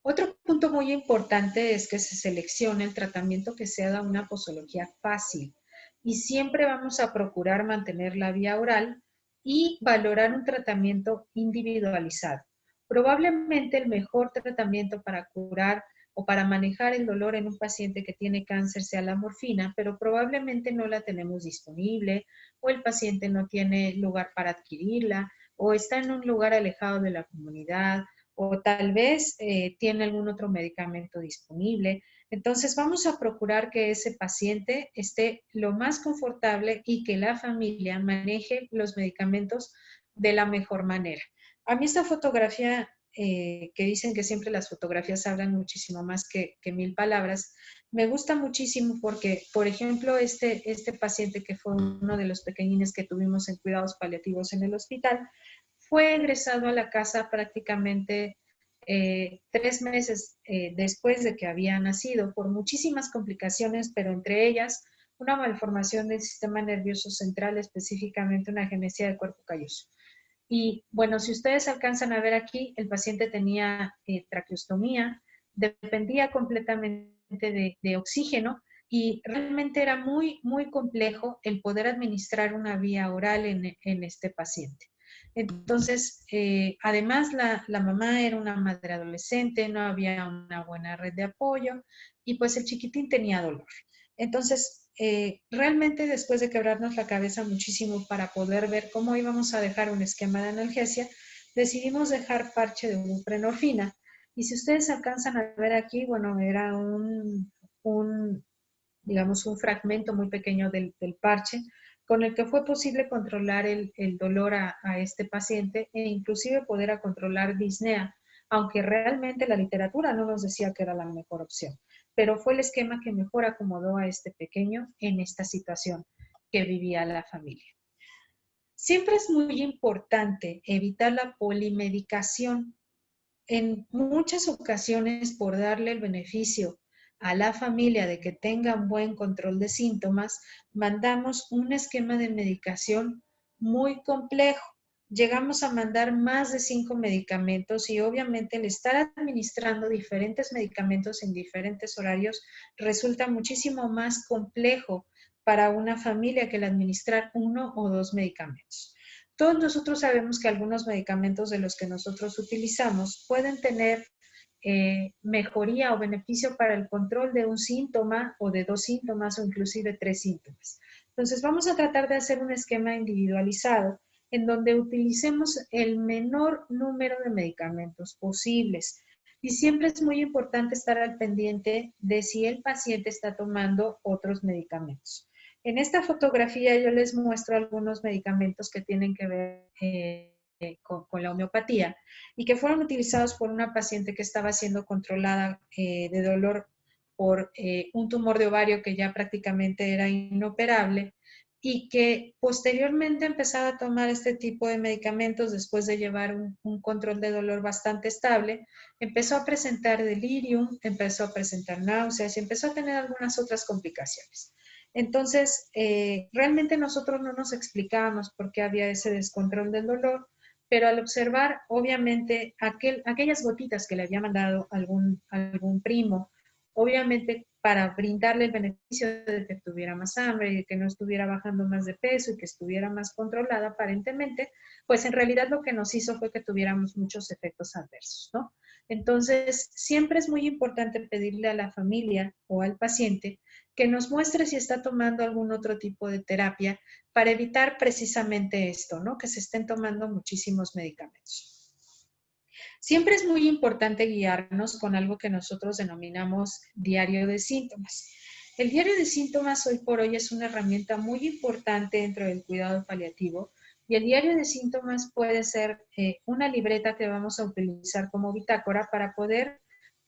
Speaker 2: Otro punto muy importante es que se seleccione el tratamiento que se haga una posología fácil y siempre vamos a procurar mantener la vía oral y valorar un tratamiento individualizado. Probablemente el mejor tratamiento para curar o para manejar el dolor en un paciente que tiene cáncer sea la morfina, pero probablemente no la tenemos disponible o el paciente no tiene lugar para adquirirla o está en un lugar alejado de la comunidad o tal vez tiene algún otro medicamento disponible. Entonces vamos a procurar que ese paciente esté lo más confortable y que la familia maneje los medicamentos de la mejor manera. A mí esta fotografía, que dicen que siempre las fotografías hablan muchísimo más que 1000 palabras, me gusta muchísimo porque, por ejemplo, este paciente que fue uno de los pequeñines que tuvimos en cuidados paliativos en el hospital, fue egresado a la casa prácticamente 3 meses después de que había nacido por muchísimas complicaciones, pero entre ellas una malformación del sistema nervioso central, específicamente una agenesia del cuerpo calloso. Y bueno, si ustedes alcanzan a ver aquí, el paciente tenía traqueostomía, dependía completamente de oxígeno y realmente era muy, muy complejo el poder administrar una vía oral en este paciente. Entonces, además la mamá era una madre adolescente, no había una buena red de apoyo y pues el chiquitín tenía dolor. Entonces, realmente después de quebrarnos la cabeza muchísimo para poder ver cómo íbamos a dejar un esquema de analgesia, decidimos dejar parche de buprenorfina. Y si ustedes alcanzan a ver aquí, bueno, era digamos, un fragmento muy pequeño del parche con el que fue posible controlar el dolor a este paciente e inclusive poder controlar disnea, aunque realmente la literatura no nos decía que era la mejor opción. Pero fue el esquema que mejor acomodó a este pequeño en esta situación que vivía la familia. Siempre es muy importante evitar la polimedicación. En muchas ocasiones, por darle el beneficio a la familia de que tenga un buen control de síntomas, mandamos un esquema de medicación muy complejo. Llegamos a mandar más de 5 medicamentos y obviamente el estar administrando diferentes medicamentos en diferentes horarios resulta muchísimo más complejo para una familia que el administrar 1 o 2 medicamentos. Todos nosotros sabemos que algunos medicamentos de los que nosotros utilizamos pueden tener mejoría o beneficio para el control de un síntoma o de 2 síntomas o inclusive 3 síntomas. Entonces vamos a tratar de hacer un esquema individualizado en donde utilicemos el menor número de medicamentos posibles. Y siempre es muy importante estar al pendiente de si el paciente está tomando otros medicamentos. En esta fotografía yo les muestro algunos medicamentos que tienen que ver con la homeopatía y que fueron utilizados por una paciente que estaba siendo controlada de dolor por un tumor de ovario que ya prácticamente era inoperable y que posteriormente empezaba a tomar este tipo de medicamentos después de llevar un control de dolor bastante estable, empezó a presentar delirium, empezó a presentar náuseas y empezó a tener algunas otras complicaciones. Entonces, realmente nosotros no nos explicábamos por qué había ese descontrol del dolor, pero al observar, obviamente, aquellas gotitas que le había mandado algún primo, obviamente para brindarle el beneficio de que tuviera más hambre y de que no estuviera bajando más de peso y que estuviera más controlada aparentemente, pues en realidad lo que nos hizo fue que tuviéramos muchos efectos adversos, ¿no? Entonces, siempre es muy importante pedirle a la familia o al paciente que nos muestre si está tomando algún otro tipo de terapia para evitar precisamente esto, ¿no? Que se estén tomando muchísimos medicamentos. Siempre es muy importante guiarnos con algo que nosotros denominamos diario de síntomas. El diario de síntomas hoy por hoy es una herramienta muy importante dentro del cuidado paliativo y el diario de síntomas puede ser una libreta que vamos a utilizar como bitácora para poder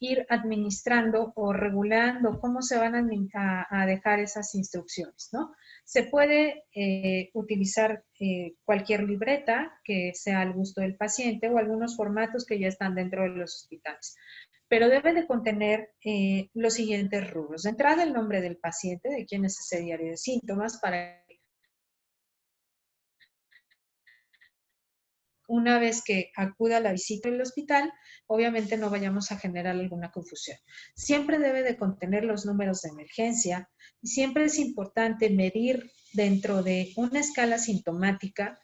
Speaker 2: ir administrando o regulando cómo se van a dejar esas instrucciones, ¿no? Se puede utilizar cualquier libreta que sea al gusto del paciente o algunos formatos que ya están dentro de los hospitales, pero debe de contener los siguientes rubros. De entrada, el nombre del paciente, de quién es ese diario de síntomas, para una vez que acuda a la visita en el hospital, obviamente no vayamos a generar alguna confusión. Siempre debe de contener los números de emergencia y siempre es importante medir dentro de una escala sintomática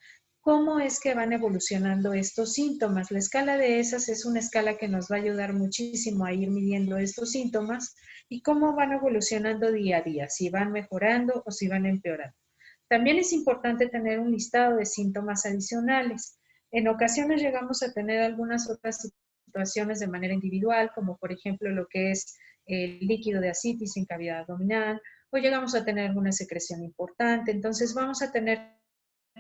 Speaker 2: cómo es que van evolucionando estos síntomas. La escala de esas es una escala que nos va a ayudar muchísimo a ir midiendo estos síntomas y cómo van evolucionando día a día, si van mejorando o si van empeorando. También es importante tener un listado de síntomas adicionales. En ocasiones llegamos a tener algunas otras situaciones de manera individual, como por ejemplo lo que es el líquido de ascitis en cavidad abdominal, o llegamos a tener alguna secreción importante. Entonces vamos a tener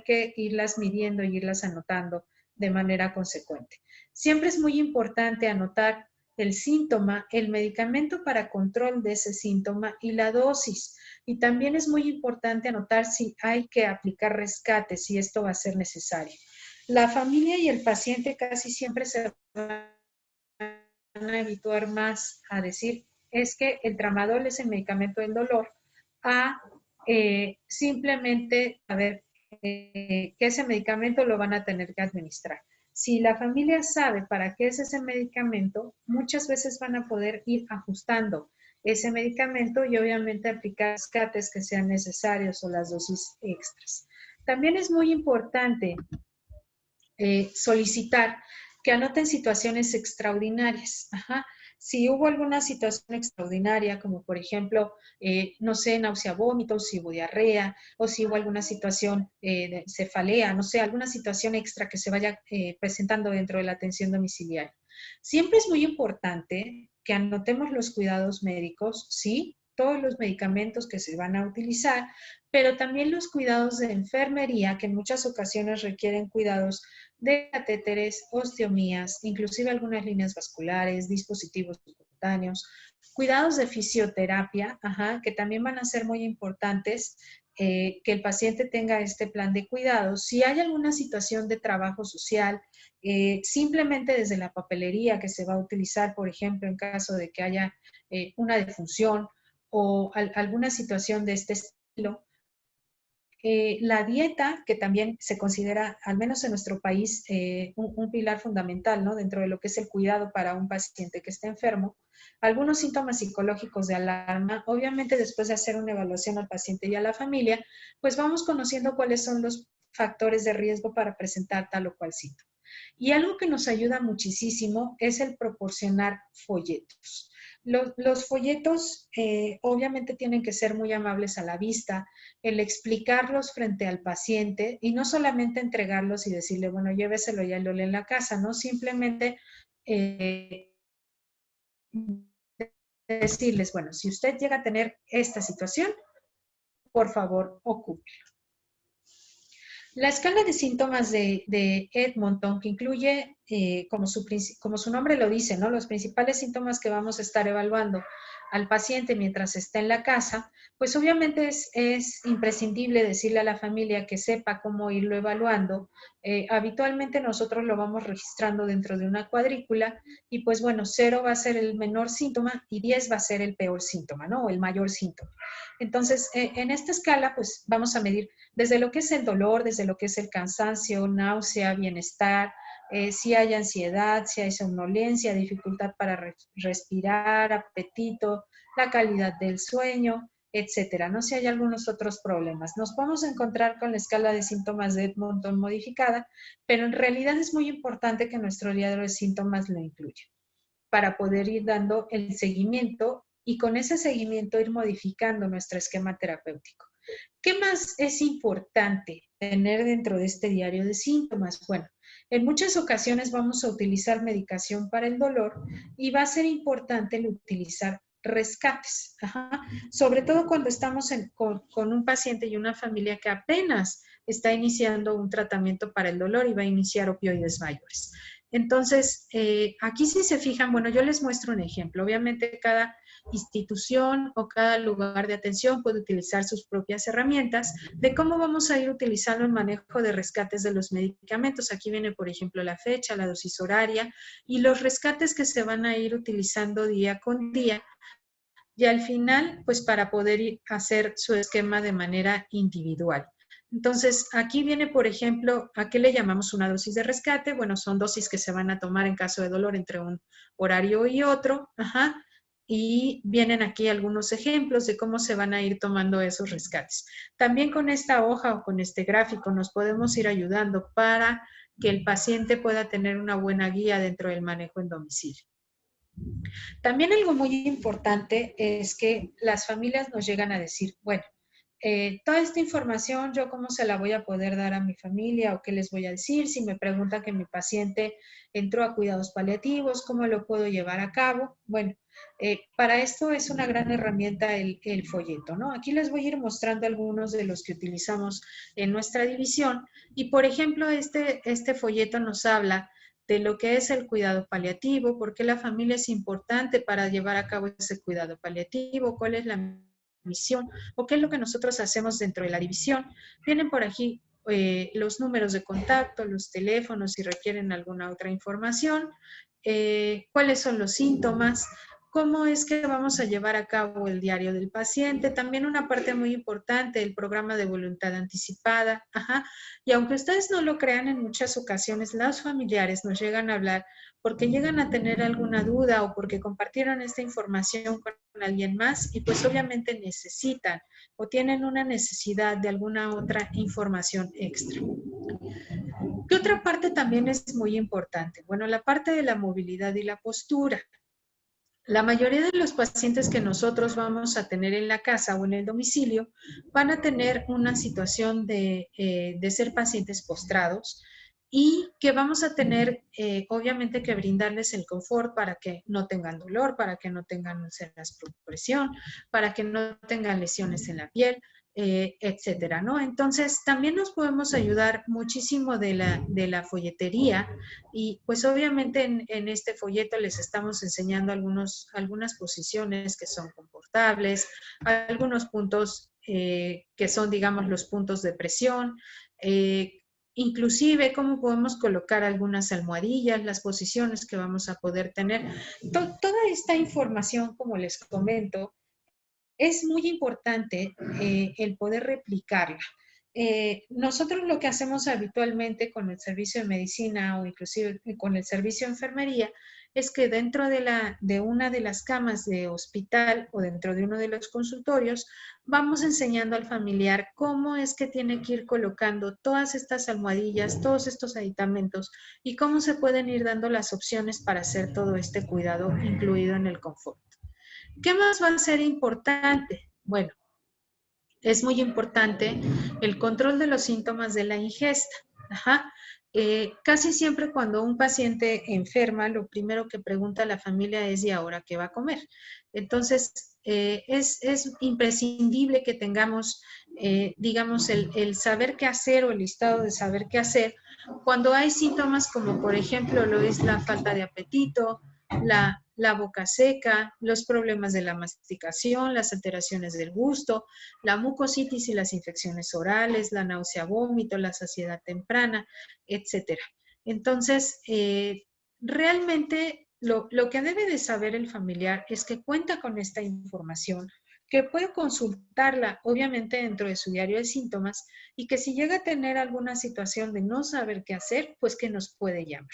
Speaker 2: que irlas midiendo y irlas anotando de manera consecuente. Siempre es muy importante anotar el síntoma, el medicamento para control de ese síntoma y la dosis. Y también es muy importante anotar si hay que aplicar rescate, si esto va a ser necesario. La familia y el paciente casi siempre se van a habituar más a decir, es que el tramadol es el medicamento del dolor, a simplemente saber que ese medicamento lo van a tener que administrar. Si la familia sabe para qué es ese medicamento, muchas veces van a poder ir ajustando ese medicamento y obviamente aplicar rescates que sean necesarios o las dosis extras. También es muy importante solicitar que anoten situaciones extraordinarias. Ajá. Si hubo alguna situación extraordinaria, como por ejemplo, no sé, náusea, vómitos, si hubo diarrea, o si hubo alguna situación de cefalea, no sé, alguna situación extra que se vaya presentando dentro de la atención domiciliaria. Siempre es muy importante que anotemos los cuidados médicos, sí, todos los medicamentos que se van a utilizar, pero también los cuidados de enfermería, que en muchas ocasiones requieren cuidados de catéteres, osteomías, inclusive algunas líneas vasculares, dispositivos cutáneos, cuidados de fisioterapia, que también van a ser muy importantes, que el paciente tenga este plan de cuidados. Si hay alguna situación de trabajo social, simplemente desde la papelería que se va a utilizar, por ejemplo, en caso de que haya una defunción o alguna situación de este estilo, la dieta, que también se considera, al menos en nuestro país, un pilar fundamental, ¿no? Dentro de lo que es el cuidado para un paciente que está enfermo. Algunos síntomas psicológicos de alarma, obviamente después de hacer una evaluación al paciente y a la familia, pues vamos conociendo cuáles son los factores de riesgo para presentar tal o cual síntoma. Y algo que nos ayuda muchísimo es el proporcionar folletos. Los folletos obviamente tienen que ser muy amables a la vista, el explicarlos frente al paciente y no solamente entregarlos y decirle, bueno, lléveselo ya y lo lee en la casa, ¿no? Simplemente decirles, bueno, si usted llega a tener esta situación, por favor, ocúpelo. La escala de síntomas de Edmonton, que incluye, como su nombre lo dice, ¿no? Los principales síntomas que vamos a estar evaluando al paciente mientras está en la casa, pues obviamente es imprescindible decirle a la familia que sepa cómo irlo evaluando. Habitualmente nosotros lo vamos registrando dentro de una cuadrícula y pues bueno, 0 va a ser el menor síntoma y 10 va a ser el peor síntoma, ¿no? O el mayor síntoma. Entonces, en esta escala, pues vamos a medir desde lo que es el dolor, desde lo que es el cansancio, náusea, bienestar, si hay ansiedad, si hay somnolencia, dificultad para respirar, apetito, la calidad del sueño, etcétera. No sé si hay algunos otros problemas. Nos vamos a encontrar con la escala de síntomas de Edmonton modificada, pero en realidad es muy importante que nuestro diario de síntomas lo incluya para poder ir dando el seguimiento y con ese seguimiento ir modificando nuestro esquema terapéutico. ¿Qué más es importante tener dentro de este diario de síntomas? Bueno, en muchas ocasiones vamos a utilizar medicación para el dolor y va a ser importante el utilizar rescates, sobre todo cuando estamos con un paciente y una familia que apenas está iniciando un tratamiento para el dolor y va a iniciar opioides mayores. Entonces, aquí si se fijan, bueno, yo les muestro un ejemplo. Obviamente cada institución o cada lugar de atención puede utilizar sus propias herramientas de cómo vamos a ir utilizando el manejo de rescates de los medicamentos. Aquí viene, por ejemplo, la fecha, la dosis horaria y los rescates que se van a ir utilizando día con día. Y al final, pues para poder ir a hacer su esquema de manera individual. Entonces, aquí viene, por ejemplo, ¿a qué le llamamos una dosis de rescate? Bueno, son dosis que se van a tomar en caso de dolor entre un horario y otro. y vienen aquí algunos ejemplos de cómo se van a ir tomando esos rescates. También con esta hoja o con este gráfico nos podemos ir ayudando para que el paciente pueda tener una buena guía dentro del manejo en domicilio. También algo muy importante es que las familias nos llegan a decir, bueno, toda esta información, ¿yo cómo se la voy a poder dar a mi familia o qué les voy a decir? Si me preguntan que mi paciente entró a cuidados paliativos, ¿cómo lo puedo llevar a cabo? Bueno, para esto es una gran herramienta el folleto, ¿no? Aquí les voy a ir mostrando algunos de los que utilizamos en nuestra división y, por ejemplo, este folleto nos habla de lo que es el cuidado paliativo, por qué la familia es importante para llevar a cabo ese cuidado paliativo, cuál es la misión o qué es lo que nosotros hacemos dentro de la división. Vienen por aquí los números de contacto, los teléfonos si requieren alguna otra información, cuáles son los síntomas, cómo es que vamos a llevar a cabo el diario del paciente, también una parte muy importante, el programa de voluntad anticipada, y aunque ustedes no lo crean, en muchas ocasiones los familiares nos llegan a hablar porque llegan a tener alguna duda o porque compartieron esta información con alguien más y pues obviamente necesitan o tienen una necesidad de alguna otra información extra. ¿Qué otra parte también es muy importante? Bueno, la parte de la movilidad y la postura. La mayoría de los pacientes que nosotros vamos a tener en la casa o en el domicilio van a tener una situación de ser pacientes postrados y que vamos a tener obviamente que brindarles el confort para que no tengan dolor, para que no tengan úlceras por presión, para que no tengan lesiones en la piel, etcétera, ¿no? Entonces, también nos podemos ayudar muchísimo de la folletería y pues obviamente en este folleto les estamos enseñando algunas posiciones que son confortables, algunos puntos que son, digamos, los puntos de presión, inclusive cómo podemos colocar algunas almohadillas, las posiciones que vamos a poder tener. Toda esta información, como les comento, es muy importante el poder replicarla. Nosotros lo que hacemos habitualmente con el servicio de medicina o inclusive con el servicio de enfermería es que dentro de una de las camas de hospital o dentro de uno de los consultorios vamos enseñando al familiar cómo es que tiene que ir colocando todas estas almohadillas, todos estos aditamentos y cómo se pueden ir dando las opciones para hacer todo este cuidado incluido en el confort. ¿Qué más va a ser importante? Bueno, es muy importante el control de los síntomas de la ingesta. Casi siempre cuando un paciente enferma, lo primero que pregunta la familia es ¿y ahora qué va a comer? Entonces, es imprescindible que tengamos, digamos, el saber qué hacer o el listado de saber qué hacer cuando hay síntomas como, por ejemplo, lo es la falta de apetito, la boca seca, los problemas de la masticación, las alteraciones del gusto, la mucositis y las infecciones orales, la náusea, vómito, la saciedad temprana, etcétera. Entonces, realmente lo que debe de saber el familiar es que cuenta con esta información, que puede consultarla obviamente dentro de su diario de síntomas y que si llega a tener alguna situación de no saber qué hacer, pues que nos puede llamar.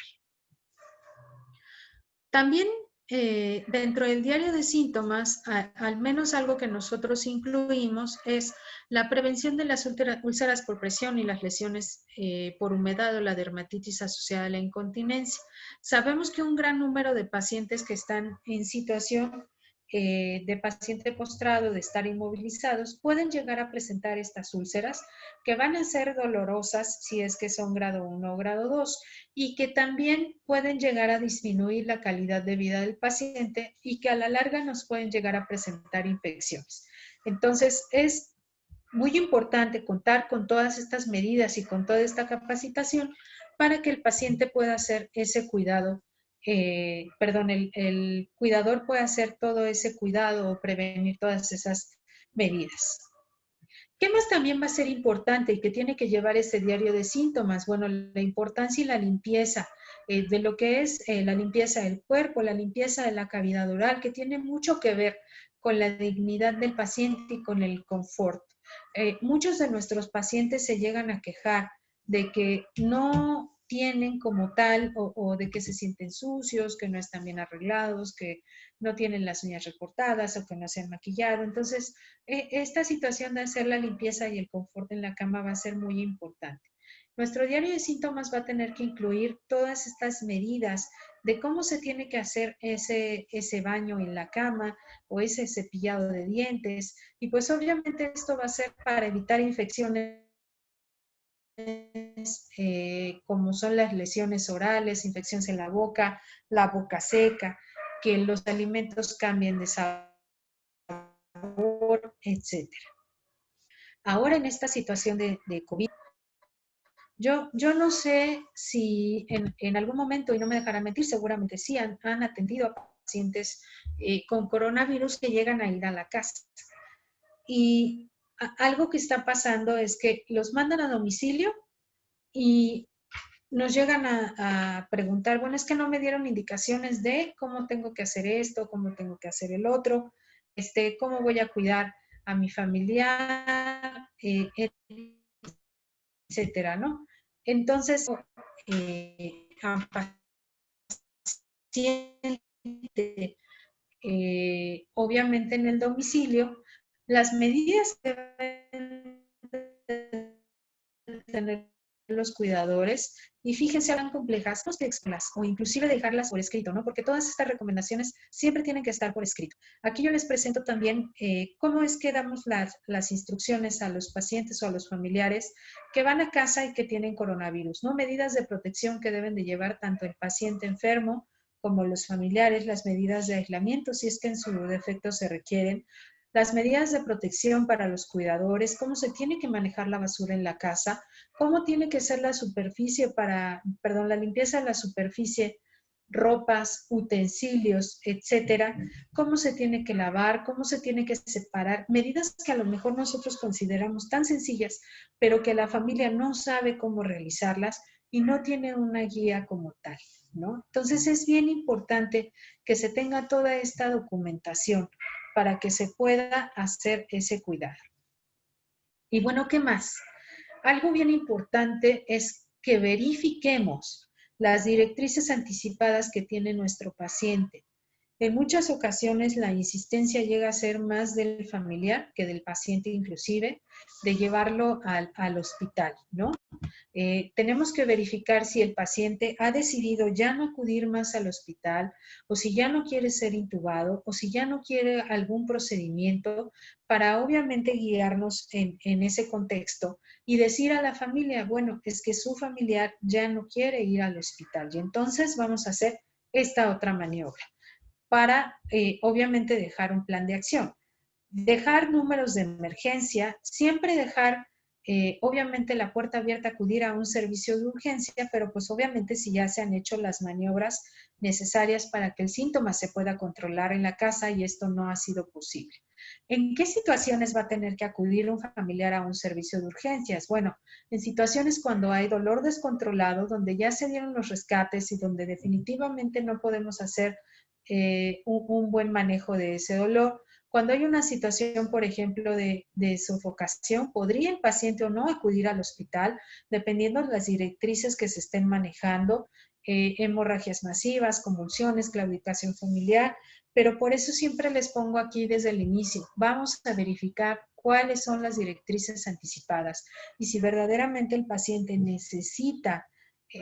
Speaker 2: También dentro del diario de síntomas, al menos algo que nosotros incluimos es la prevención de las úlceras por presión y las lesiones por humedad o la dermatitis asociada a la incontinencia. Sabemos que un gran número de pacientes que están en situación de paciente postrado, de estar inmovilizados, pueden llegar a presentar estas úlceras que van a ser dolorosas si es que son grado 1 o grado 2 y que también pueden llegar a disminuir la calidad de vida del paciente y que a la larga nos pueden llegar a presentar infecciones. Entonces, es muy importante contar con todas estas medidas y con toda esta capacitación para que el paciente pueda hacer ese cuidado, el cuidador pueda hacer todo ese cuidado o prevenir todas esas medidas. ¿Qué más también va a ser importante y que tiene que llevar ese diario de síntomas? Bueno, la importancia y la limpieza de lo que es la limpieza del cuerpo, la limpieza de la cavidad oral, que tiene mucho que ver con la dignidad del paciente y con el confort. Muchos de nuestros pacientes se llegan a quejar de que no tienen como tal o de que se sienten sucios, que no están bien arreglados, que no tienen las uñas recortadas o que no se han maquillado. Entonces, esta situación de hacer la limpieza y el confort en la cama va a ser muy importante. Nuestro diario de síntomas va a tener que incluir todas estas medidas de cómo se tiene que hacer ese baño en la cama o ese cepillado de dientes. Y pues obviamente esto va a ser para evitar infecciones como son las lesiones orales, infecciones en la boca seca, que los alimentos cambien de sabor, etcétera. Ahora en esta situación de COVID, yo no sé si en algún momento, y no me dejarán mentir, seguramente sí, han atendido a pacientes con coronavirus que llegan a ir a la casa. Y algo que está pasando es que los mandan a domicilio y nos llegan a preguntar, bueno, es que no me dieron indicaciones de cómo tengo que hacer esto, cómo tengo que hacer el otro, cómo voy a cuidar a mi familiar, etcétera, ¿no? Entonces, paciente, obviamente en el domicilio, las medidas que deben tener los cuidadores, y fíjense, eran complejas, no explicarlas o inclusive dejarlas por escrito, ¿no? Porque todas estas recomendaciones siempre tienen que estar por escrito. Aquí yo les presento también cómo es que damos las instrucciones a los pacientes o a los familiares que van a casa y que tienen coronavirus, ¿no? Medidas de protección que deben de llevar tanto el paciente enfermo como los familiares, las medidas de aislamiento, si es que en su defecto se requieren, las medidas de protección para los cuidadores, cómo se tiene que manejar la basura en la casa, cómo tiene que ser la superficie la limpieza de la superficie, ropas, utensilios, etcétera, cómo se tiene que lavar, cómo se tiene que separar, medidas que a lo mejor nosotros consideramos tan sencillas, pero que la familia no sabe cómo realizarlas y no tiene una guía como tal, ¿no? Entonces es bien importante que se tenga toda esta documentación para que se pueda hacer ese cuidado. Y bueno, ¿qué más? Algo bien importante es que verifiquemos las directrices anticipadas que tiene nuestro paciente. En muchas ocasiones la insistencia llega a ser más del familiar que del paciente inclusive, de llevarlo al hospital, ¿no? Tenemos que verificar si el paciente ha decidido ya no acudir más al hospital o si ya no quiere ser intubado o si ya no quiere algún procedimiento para obviamente guiarnos en ese contexto y decir a la familia, bueno, es que su familiar ya no quiere ir al hospital y entonces vamos a hacer esta otra maniobra para obviamente dejar un plan de acción. Dejar números de emergencia, siempre dejar obviamente la puerta abierta a acudir a un servicio de urgencia, pero pues obviamente si ya se han hecho las maniobras necesarias para que el síntoma se pueda controlar en la casa y esto no ha sido posible. ¿En qué situaciones va a tener que acudir un familiar a un servicio de urgencias? Bueno, en situaciones cuando hay dolor descontrolado, donde ya se dieron los rescates y donde definitivamente no podemos hacer un buen manejo de ese dolor. Cuando hay una situación, por ejemplo, de sofocación, podría el paciente o no acudir al hospital, dependiendo de las directrices que se estén manejando, hemorragias masivas, convulsiones, claudicación familiar, pero por eso siempre les pongo aquí desde el inicio, vamos a verificar cuáles son las directrices anticipadas y si verdaderamente el paciente necesita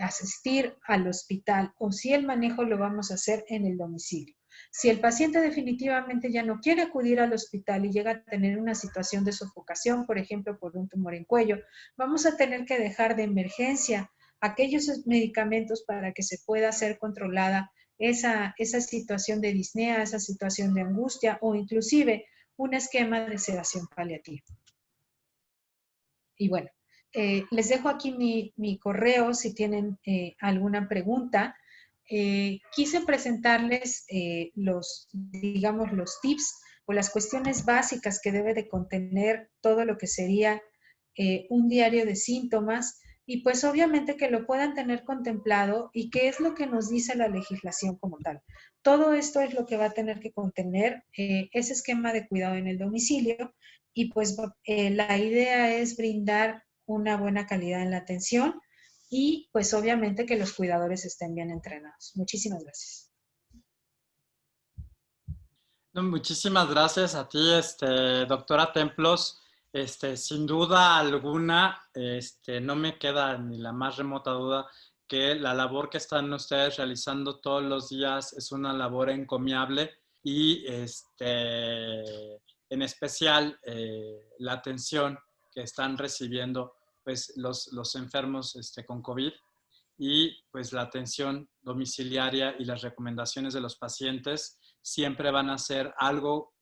Speaker 2: asistir al hospital o si el manejo lo vamos a hacer en el domicilio. Si el paciente definitivamente ya no quiere acudir al hospital y llega a tener una situación de sofocación, por ejemplo, por un tumor en cuello, vamos a tener que dejar de emergencia aquellos medicamentos para que se pueda ser controlada esa situación de disnea, esa situación de angustia o inclusive un esquema de sedación paliativa. Y bueno, les dejo aquí mi correo si tienen alguna pregunta. Quise presentarles los tips o las cuestiones básicas que debe de contener todo lo que sería un diario de síntomas y pues obviamente que lo puedan tener contemplado y qué es lo que nos dice la legislación como tal. Todo esto es lo que va a tener que contener ese esquema de cuidado en el domicilio y pues la idea es brindar una buena calidad en la atención y pues obviamente que los cuidadores estén bien entrenados. Muchísimas gracias.
Speaker 1: No, muchísimas gracias a ti, doctora Templos. Sin duda alguna, no me queda ni la más remota duda que la labor que están ustedes realizando todos los días es una labor encomiable y en especial la atención que están recibiendo pues, los enfermos con COVID y pues la atención domiciliaria y las recomendaciones de los pacientes siempre van a ser algo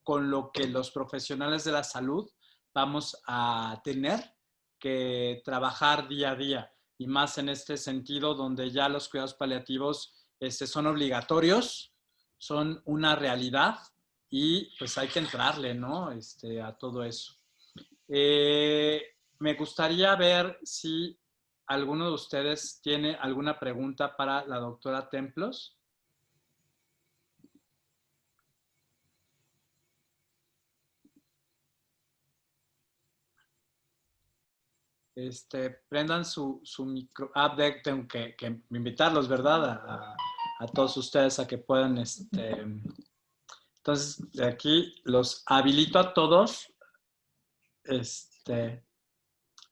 Speaker 1: con lo que los profesionales de la salud vamos a tener que trabajar día a día y más en este sentido donde ya los cuidados paliativos son obligatorios, son una realidad y pues hay que entrarle, ¿no? A todo eso. Me gustaría ver si alguno de ustedes tiene alguna pregunta para la doctora Templos. Prendan su micro. Tengo que invitarlos, ¿verdad? A todos ustedes a que puedan. Entonces, de aquí los habilito a todos.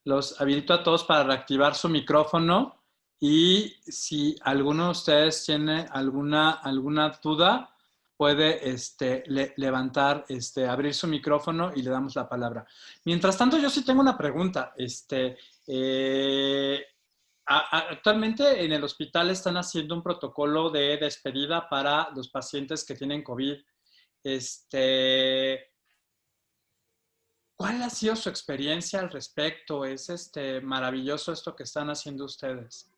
Speaker 1: Los habilito a todos para reactivar su micrófono. Y si alguno de ustedes tiene alguna duda, puede levantar, abrir su micrófono y le damos la palabra. Mientras tanto, yo sí tengo una pregunta. Actualmente en el hospital están haciendo un protocolo de despedida para los pacientes que tienen COVID. ¿Cuál ha sido su experiencia al respecto? Es maravilloso esto que están haciendo ustedes.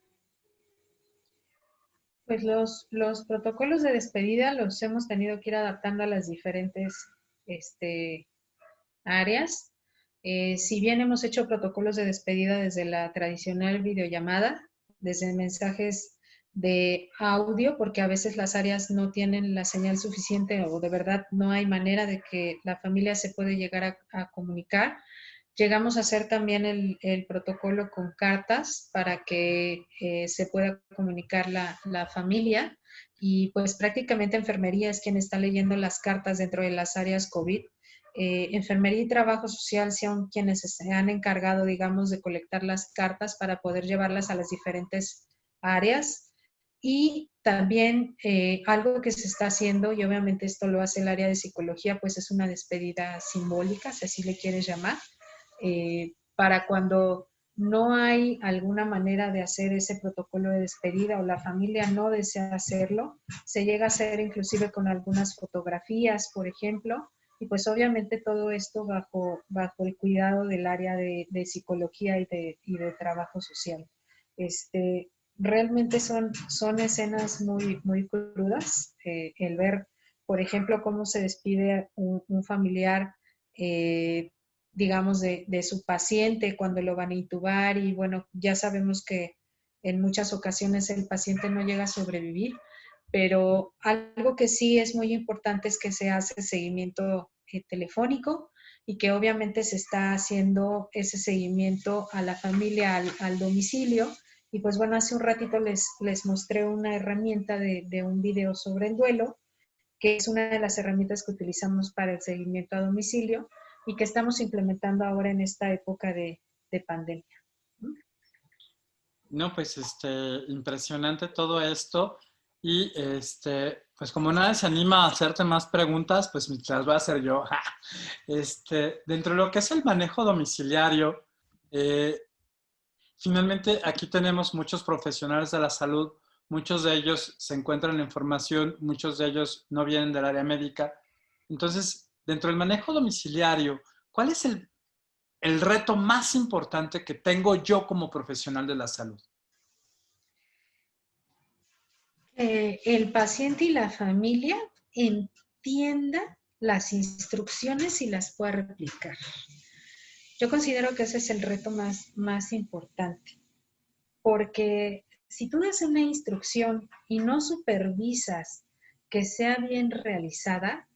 Speaker 2: Pues los protocolos de despedida los hemos tenido que ir adaptando a las diferentes áreas. Si bien hemos hecho protocolos de despedida desde la tradicional videollamada, desde mensajes de audio, porque a veces las áreas no tienen la señal suficiente o de verdad no hay manera de que la familia se puede llegar a comunicar. Llegamos a hacer también el protocolo con cartas para que se pueda comunicar la familia y pues prácticamente enfermería es quien está leyendo las cartas dentro de las áreas COVID. Enfermería y trabajo social son quienes se han encargado, digamos, de colectar las cartas para poder llevarlas a las diferentes áreas. Y también algo que se está haciendo, y obviamente esto lo hace el área de psicología, pues es una despedida simbólica, si así le quieres llamar, para cuando no hay alguna manera de hacer ese protocolo de despedida o la familia no desea hacerlo, se llega a hacer inclusive con algunas fotografías, por ejemplo, y pues obviamente todo esto bajo el cuidado del área de psicología y de trabajo social. Realmente son escenas muy, muy crudas, el ver, por ejemplo, cómo se despide un familiar digamos, de su paciente cuando lo van a intubar y bueno, ya sabemos que en muchas ocasiones el paciente no llega a sobrevivir, pero algo que sí es muy importante es que se hace seguimiento telefónico y que obviamente se está haciendo ese seguimiento a la familia, al domicilio. Y pues bueno, hace un ratito les mostré una herramienta de un video sobre el duelo, que es una de las herramientas que utilizamos para el seguimiento a domicilio y que estamos implementando ahora en esta época de pandemia.
Speaker 1: No, pues impresionante todo esto y pues como nadie se anima a hacerte más preguntas, pues las voy a hacer yo. Dentro de lo que es el manejo domiciliario, finalmente aquí tenemos muchos profesionales de la salud, muchos de ellos se encuentran en formación, muchos de ellos no vienen del área médica. Entonces, dentro del manejo domiciliario, ¿cuál es el reto más importante que tengo yo como profesional de la salud?
Speaker 2: El paciente y la familia entienda las instrucciones y las pueda replicar. Yo considero que ese es el reto más importante, porque si tú das una instrucción y no supervisas que sea bien realizada,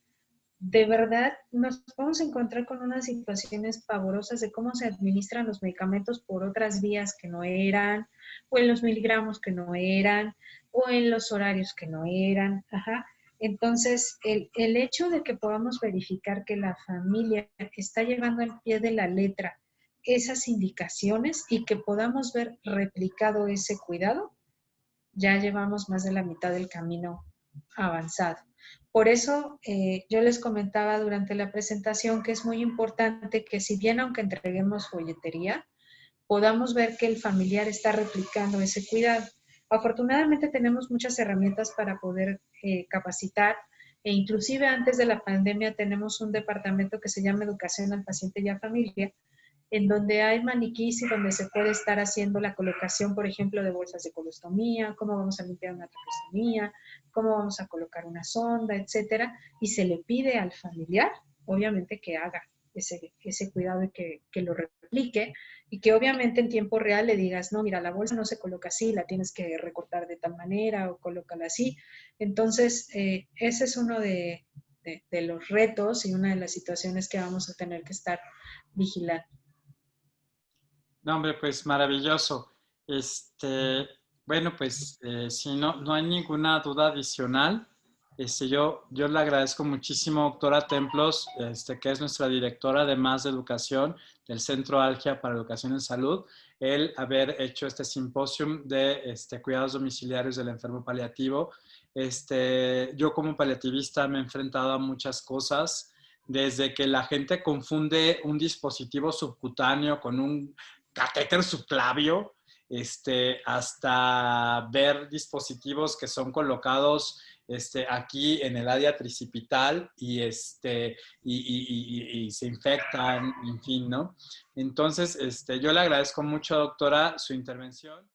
Speaker 2: de verdad nos vamos a encontrar con unas situaciones pavorosas de cómo se administran los medicamentos por otras vías que no eran, o en los miligramos que no eran, o en los horarios que no eran. Ajá. Entonces, el hecho de que podamos verificar que la familia está llevando al pie de la letra esas indicaciones y que podamos ver replicado ese cuidado, ya llevamos más de la mitad del camino avanzado. Por eso yo les comentaba durante la presentación que es muy importante que si bien aunque entreguemos folletería, podamos ver que el familiar está replicando ese cuidado. Afortunadamente tenemos muchas herramientas para poder capacitar e inclusive antes de la pandemia tenemos un departamento que se llama Educación al Paciente y a Familia, en donde hay maniquís y donde se puede estar haciendo la colocación, por ejemplo, de bolsas de colostomía, cómo vamos a limpiar una traqueostomía, cómo vamos a colocar una sonda, etcétera, y se le pide al familiar, obviamente, que haga ese cuidado y que lo replique, y que obviamente en tiempo real le digas, no, mira, la bolsa no se coloca así, la tienes que recortar de tal manera o colócala así. Entonces, ese es uno de los retos y una de las situaciones que vamos a tener que estar vigilando.
Speaker 1: No, hombre, pues maravilloso. Bueno, pues si no hay ninguna duda adicional, yo le agradezco muchísimo, doctora Templos, que es nuestra directora además de educación del Centro Algia para Educación en Salud, el haber hecho este simposium de cuidados domiciliarios del enfermo paliativo. Yo como paliativista me he enfrentado a muchas cosas, desde que la gente confunde un dispositivo subcutáneo con un catéter subclavio, hasta ver dispositivos que son colocados aquí en el área tricipital y se infectan, en fin, ¿no? Entonces, yo le agradezco mucho, doctora, su intervención.